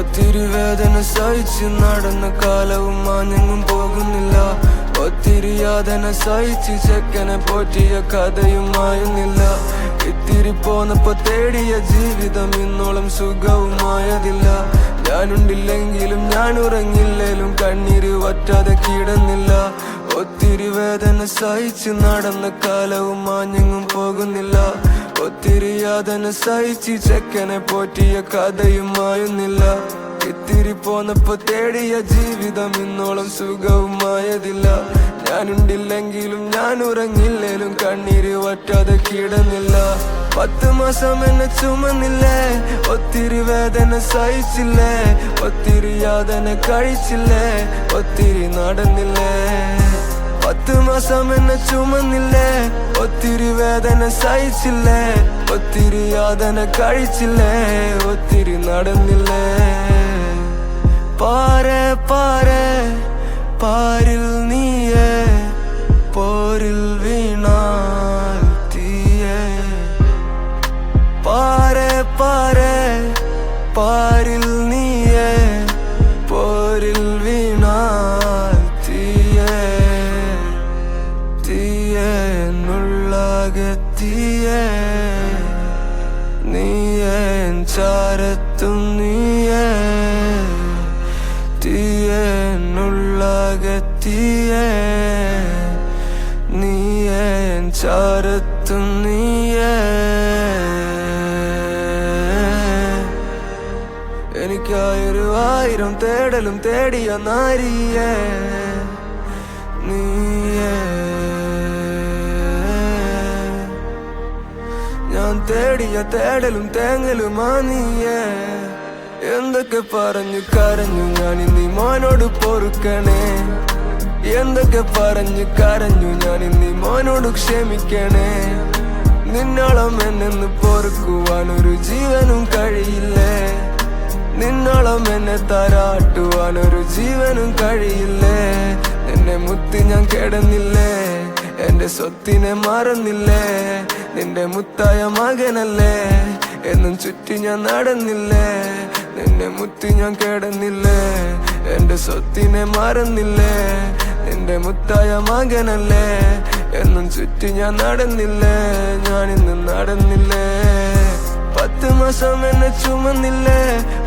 ഒത്തിരി വേദന സഹിച്ച് നടന്ന കാലവും മാഞ്ഞെങ്ങും പോകുന്നില്ല. ഒത്തിരി യാതന സഹിച്ച് ചെക്കനെ പോറ്റിയ കഥയുമായുന്നില്ല. ഇത്തിരി പോന്നപ്പോ തേടിയ ജീവിതം ഇന്നോളം സുഖവുമായതില്ല. ഞാനുണ്ടില്ലെങ്കിലും ഞാൻ ഉറങ്ങില്ലേലും കണ്ണീര് വറ്റാതെ കിടന്നില്ല. ഒത്തിരി വേദന സഹിച്ച് നടന്ന കാലവും മാഞ്ഞെങ്ങും പോകുന്നില്ല. ഒത്തിരി യാതന സഹിച്ച് ചെക്കനെ പോറ്റിയ കഥയുമായുന്നില്ല. ഇത്തിരി പോന്നപ്പോ തേടിയ ജീവിതം ഇന്നോളം സുഖവുമായതില്ല. ഞാനുണ്ടില്ലെങ്കിലും ഞാൻ ഉറങ്ങില്ലേലും കണ്ണീര് വറ്റാതെ കിടന്നില്ല. 10 മാസം എന്നെ ചുമന്നില്ലേ, ഒത്തിരി വേദന സഹിച്ചില്ലേ, ഒത്തിരി യാതന കഴിച്ചില്ലേ, ഒത്തിരി നടന്നില്ലേ. 10 മാസം എന്നെ ചുമന്നില്ലേ, ഒത്തിരി വേദന സഹിച്ചില്ലേ, ഒത്തിരി യാതന കഴിച്ചില്ലേ, ഒത്തിരി നടന്നില്ലേ. പാരെ പാരെ പാരിൽ നീയേ, പോരിൽ വീണാൽ തീയേ. പാരെ പാരെ പാരിൽ നീയേ, പോരിൽ വീണാൽ തീയേ. തീയേ നുള്ളാകെ തീയേ, നീയേ ചാരത്തും നീയേ. തീയേ നുള്ളാകെ തീയേ, നീയേ ചാരത്തും നീയേ. എനിക്കായൊരു 1000 തേടലും തേടിയ നാരിയേ നീയേ. ഞാൻ തേടിയ തേടലും തേങ്ങലുമാ നീയേ. എന്തൊക്കെ പറഞ്ഞു കരഞ്ഞു ഞാൻ ഇന്നീ മോനോട് പൊറുക്കണേ. എന്തൊക്കെ പറഞ്ഞു കരഞ്ഞു ഞാൻ ഇന്നീ മോനോട് ക്ഷമിക്കണേ. നിന്നോളം എന്നെന്ന് പൊറുക്കുവാൻ ഒരു ജീവനും കഴിയില്ലേ. നിന്നോളം എന്നെ താരാട്ടുവാൻ ഒരു ജീവനും കഴിയില്ലേ. നിന്നെ മുത്തി ഞാൻ കിടന്നില്ലേ, എന്റെ സ്വത്തിനെ മറന്നില്ലേ. നിന്റെ മുത്തായ മകനല്ലേ, എന്നും ചുറ്റി ഞാൻ നടന്നില്ലേ. നിന്നെ മുത്തി ഞാൻ കിടന്നില്ലേ, എന്റെ സ്വത്തിനെ മറന്നില്ലേ. നിന്റെ മുത്തായ മകനല്ലേ, എന്നും ചുറ്റി ഞാൻ നടന്നില്ലേ. ഞാനിന്ന് നടന്നില്ലേ. 10 മാസം എന്നെ ചുമന്നില്ലേ,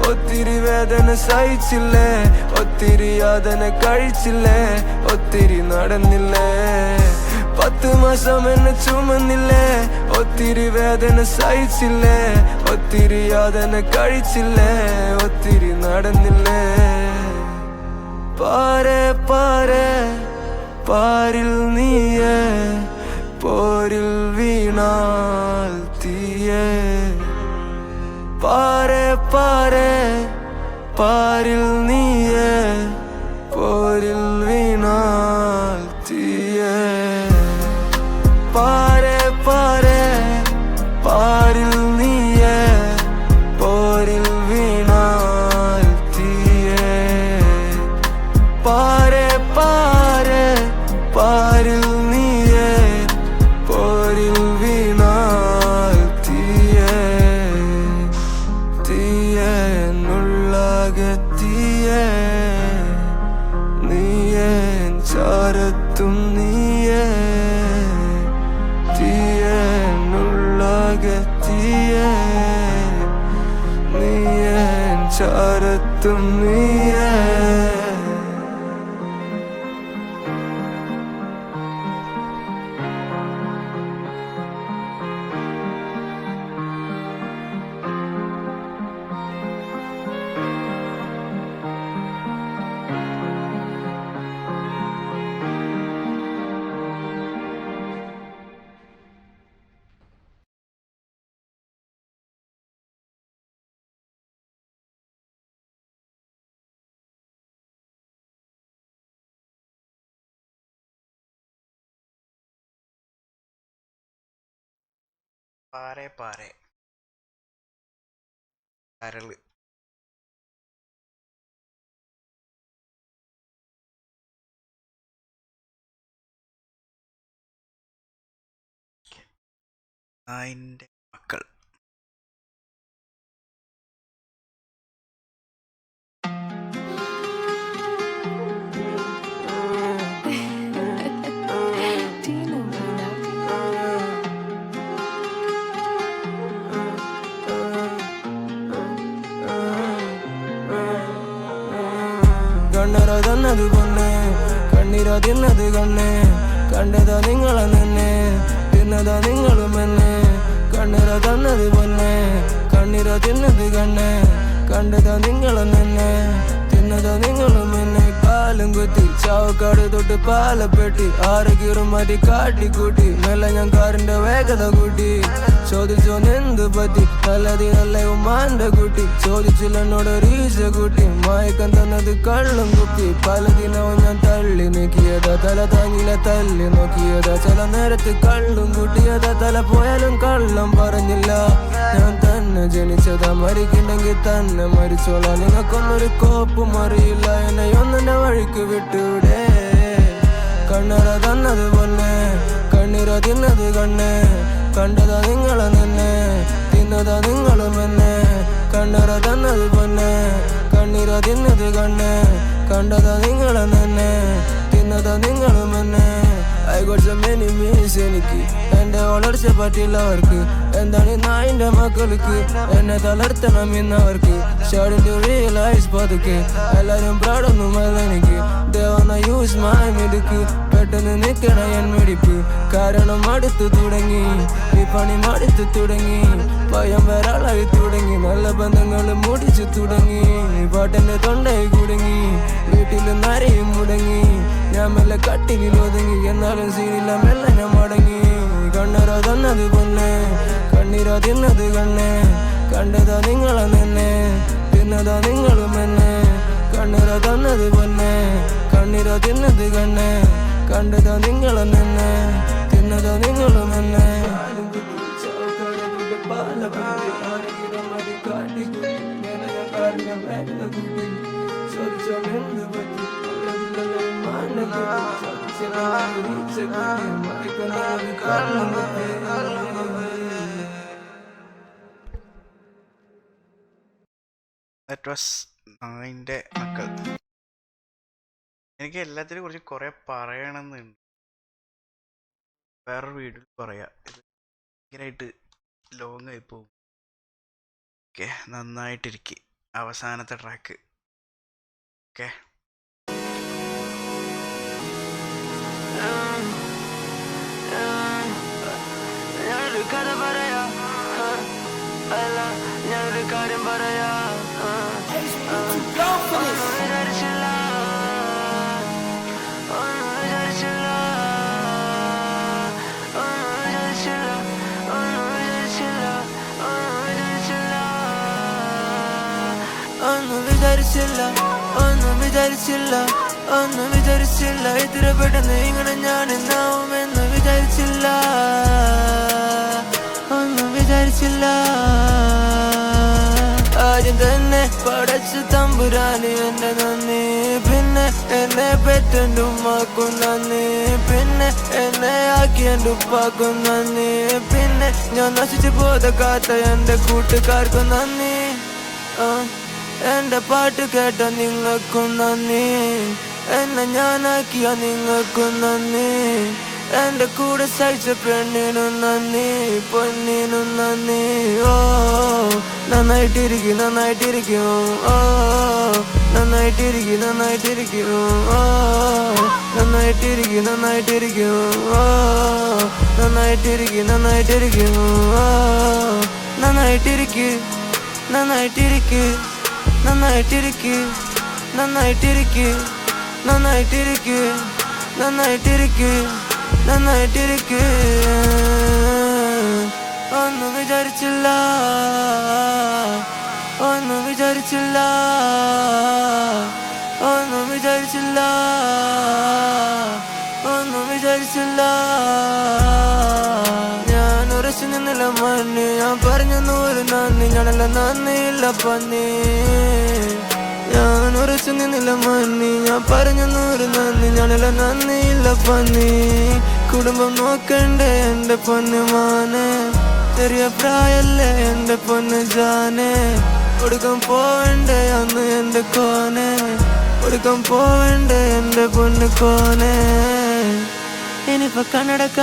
ഒത്തിരി വേദന സഹിച്ചില്ലേ, ഒത്തിരി യാതന കഴിച്ചില്ലേ, ഒത്തിരി നടന്നില്ലേ. 10 മാസം എന്നെ ചുമന്നില്ലേ, ഒത്തിരി വേദന സഹിച്ചില്ലേ, ഒത്തിരി യാതന കഴിച്ചില്ലേ, ഒത്തിരി നടന്നില്ലേ. പാരെ പാരെ പാരിൽ നീയേ, പോരിൽ വീണാൽ തീയേ. പാരെ പാരെ പാരിൽ നീയേ, പോരിൽ വീണാൽ തീയേ. പാരെ പാരെ പാരിൽ നീയേ, പോരിൽ വീണാൽ തീയേ. പാരെ പാരെ പാരിൽ നീയേ, പോരിൽ വീണാൽ തീയേ. തീയേ നുള്ളാകെ തീയേ, നീയേ ചാരത്തും നീയേ. തീയേ നുള്ളാകെ തീയേ, നീയേ ചാരത്തും നീയേ. പാരെ പാരെ കരള്. അതിൻ്റെ മക്കൾ. തന്നത് പൊന്നെ കണ്ണീരാ തിന്നത് കണ്ണേ കണ്ടതാ നിങ്ങളെ തന്നെ തിന്നതാ നിങ്ങളും എന്നെ കണ്ണീര തന്നത് പൊന്നെ കണ്ണീരാ തിന്നത് കണ്ണേ കണ്ടതാ നിങ്ങളെ തന്നെ തിന്നതാ നിങ്ങളും എന്നെ കാലും കുത്തി ചാവക്കാട് തൊട്ട് പാലപ്പെട്ടി ആരകീറും മതി കാട്ടിക്കൂട്ടി മെല്ലെ ഞാൻ കാറിന്റെ വേഗത കൂട്ടി ചോദിച്ചോ എന്ത് പറ്റി നല്ലതി നല്ല ഉമ്മാന്റെ കുട്ടി ചോദിച്ചില്ല എന്നോട് റീസ കൂട്ടി മയക്കം തന്നത് കള്ളും കുപ്പി പലതിനവും ഞാൻ തള്ളി നീക്കിയതാ തല താങ്ങില തല്ലി നോക്കിയതാ ചില നേരത്ത് കള്ളും കൂട്ടിയതാ തല പോയാലും കള്ളം പറഞ്ഞില്ല ഞാൻ തന്നെ ജനിച്ചതാ മരിക്കുണ്ടെങ്കിൽ തന്നെ മരിച്ചോളാം നിങ്ങൾക്കൊന്നൊരു കോപ്പും അറിയില്ല എന്നെ ഒന്നിന്റെ വഴിക്ക് വിട്ടൂടെ കണ്ണറ തന്നത് പൊന്നെ കണ്ണീര തിന്നത് കണ്ണേ കണ്ടതാ നിങ്ങളെ തന്നെ തിന്നതാ നിങ്ങളും എന്നെ കണ്ണറ തന്നത് പൊന്നെ കണ്ണീര തിന്നത് കണ്ണേ കണ്ടതാ നിങ്ങളെ തന്നെ തിന്നതാ നിങ്ങളും എന്നെ I got so many means എനിക്ക് എന്റെ വളർച്ച പറ്റില്ല അവർക്ക് എന്താണ് നായിന്റെ മക്കൾക്ക് എന്നെ തളർത്തണം ഇന്നവർക്ക് starting to realize പതുക്കെ എല്ലാരും പ്രാടൊന്നുമല്ല എനിക്ക് they wanna use my മിടുക്ക് പെട്ടെന്ന് നിൽക്കണ എൻ മിടിപ്പ് കാരണം അടുത്തു തുടങ്ങി ഈ പണി മടുത്തു തുടങ്ങി ഭയം വരാളായി തുടങ്ങി നല്ല ബന്ധങ്ങൾ മുടിച്ചു തുടങ്ങി പാട്ടെന്റെ തൊണ്ടയിൽ കുടുങ്ങി വീട്ടിൽ നരയും മുടങ്ങി ഞാൻ മെല്ലെ കട്ടിലിൽ ഒതുങ്ങി എന്നാലും സീനില്ല മെല്ലെ ഞാൻ മടങ്ങി കണ്ണറ തന്നത് പൊന്നെ കണ്ണീര തിന്നത് കണ്ണേ കണ്ടതാ നിങ്ങളെ തന്നെ തിന്നതാ നിങ്ങളും എന്നെ കണ്ണറ തന്നത് പൊന്നെ കണ്ണീര തിന്നത് കണ്ണേ കണ്ടതാ നിങ്ങളെ തന്നെ തിന്നതാ നിങ്ങളും എന്നെ ദാറ്റ് വാസ് നായിൻ്റെ മക്കൾ. എനിക്ക് എല്ലാത്തിനെ കുറിച്ച് കുറേ പറയണമെന്നുണ്ട്, വേറൊരു വീഡിയോയിൽ പറയാം. ഇത് ഭയങ്കരമായിട്ട് ലോങ് ആയി പോകും. ഓക്കെ, നന്നായിട്ടിരിക്കും അവസാനത്തെ ട്രാക്ക്. ഓക്കെ, ഞാനൊരു കഥ പറയാ, അല്ല ഞാനൊരു കാര്യം പറയാ. വിചാരിച്ചില്ല ഒന്നും വിചാരിച്ചില്ല ഇത്ര പെട്ടെന്ന് ഇങ്ങനെ ഞാൻ എന്നാവുമെന്ന് വിചാരിച്ചില്ല, ഒന്നും വിചാരിച്ചില്ല. ആദ്യം തന്നെ പടച്ചു തമ്പുരാന് എന്റെ നന്ദി, പിന്നെ എന്നെ പെറ്റെന്റെ ഉമ്മാക്കും നന്ദി, പിന്നെ എന്നെ ആക്കി എന്റെ ഉപ്പാക്കും നന്ദി, പിന്നെ ഞാൻ നശിച്ചു പോത കാത്ത എന്റെ കൂട്ടുകാർക്കും നന്ദി. എന്റെ പാട്ട് കേട്ട നിങ്ങൾക്കും നന്ദി, എന്നെ ഞാനാക്കിയ നിങ്ങൾക്കും നന്ദി, എന്റെ കൂടെ സഹിച്ച പെണ്ണിനും നന്ദി, പൊന്നിനും നന്ദി. ഓ നന്നായിട്ടിരിക്കും, നന്നായിട്ടിരിക്കും, ഓ നന്നായിട്ടിരിക്കും, നന്നായിട്ടിരിക്കും, ഓ നന്നായിട്ടിരിക്കും, നന്നായിട്ടിരിക്കും, ഓ നന്നായിട്ടിരിക്കും, നന്നായിട്ടിരിക്കും, ഓ നന്നായിട്ടിരിക്കും, നന്നായിട്ടിരിക്കും, നന്നായിട്ടിരിക്കും, നന്നായിട്ടിരിക്കും, നന്നായിട്ടിരിക്കും, നന്നായിട്ടിരിക്കും, നന്നായിട്ടിരിക്കും. ഒന്നും വിചാരിച്ചില്ല, ഒന്നും വിചാരിച്ചില്ല, ഒന്നും വിചാരിച്ചില്ല, ഒന്നും വിചാരിച്ചില്ല. ഞാൻ ഉറച്ചു നിന്നില്ല മണ്ണി, ഞാൻ പറഞ്ഞു 100 നന്ദി, ഞാനല്ല നന്ദിയില്ല പന്നി. ഞാൻ ഉറച്ചു നിന്നില്ല മണ്ണി, ഞാൻ പറഞ്ഞു 100 നന്ദി, ഞാനല്ല നന്ദിയില്ല പന്നി. കുടുംബം നോക്കണ്ടേ എന്റെ പൊന്നു മാനെ, ചെറിയ പ്രായല്ലേ എന്റെ പൊന്നു ജാനെ, ഒടുക്കം പോവണ്ടേ അന്ന് എന്റെ കോനെ, ഒടുക്കം പോവണ്ടേ എന്റെ പൊന്നു കോനെ. ഇനിയിപ്പോ കണ്ണടക്ക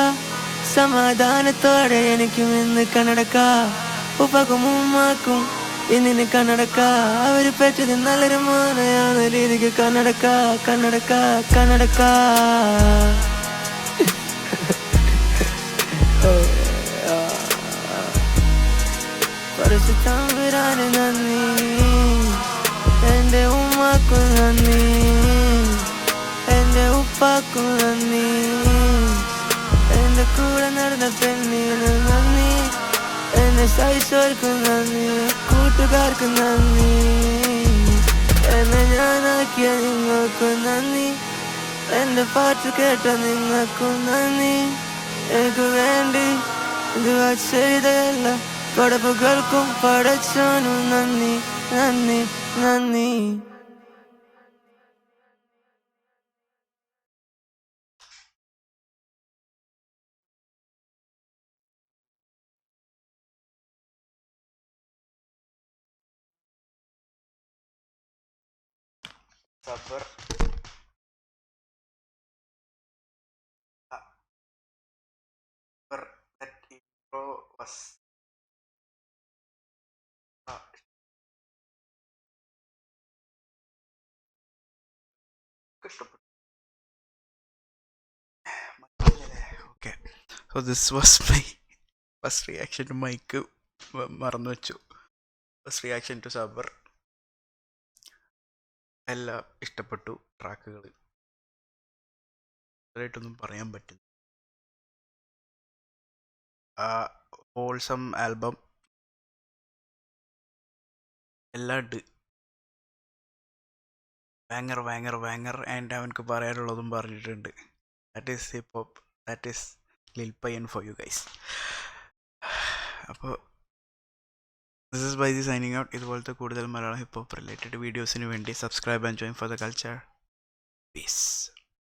സമാധാനത്തോടെ എനിക്കും ഇന്ന് കണ്ണടക്ക, ഉപ്പാക്കും ഉമ്മാക്കും ഇന്നിന് കണ്ണടക്ക അവര് പെറ്റത് നല്ലൊരു മോനെയാണ് രീതിക്ക് കണ്ണടക്ക കണ്ണടക്ക കണ്ണടക്ക പരിശുദ്ധം വരാന് നന്ദി എന്റെ ഉമ്മാക്കും നന്ദി എന്റെ ഉപ്പാക്കും നന്ദി എന്റെ കൂടെ നടന്ന പെണ്ണിന് നന്ദി എന്നെ സഹിച്ചോർക്കും നന്ദി കൂട്ടുകാർക്കും നന്ദി എന്നെ ഞാനാക്കിയ നിങ്ങൾക്കും നന്ദി എന്റെ പാട്ട് കേട്ട നിങ്ങൾക്കും നന്ദി എനിക്ക് വേണ്ടി ദുആ ചെയ്ത എല്ലാ കടപ്പുകൾക്കും പടച്ചോനും നന്ദി നന്ദി നന്ദി Sabar. That intro was okay. So this was my first reaction to Mike. മറന്നു വെച്ചു. ഫസ്റ്റ് റിയാക്ഷൻ ടു സബർ. എല്ലാം ഇഷ്ടപ്പെട്ടു. ട്രാക്കുകൾ ായിട്ടൊന്നും പറയാൻ പറ്റുന്നു. ഹോൾസം ആൽബം എല്ലാം ഉണ്ട്. വാങ്ങർ വാങ്ങർ വാങ്ങർ ആൻഡ് അവനക്ക് പറയാനുള്ളതും പറഞ്ഞിട്ടുണ്ട്. That is hip hop, that is Lil Payyan for you guys. അപ്പോൾ this is by the signing out. ഇതുപോലത്തെ കൂടുതൽ മലയാളം ഹിപ്പ് ഹോപ്പ് റിലേറ്റഡ് വീഡിയോസിന് വേണ്ടി subscribe and join for the culture. Piece.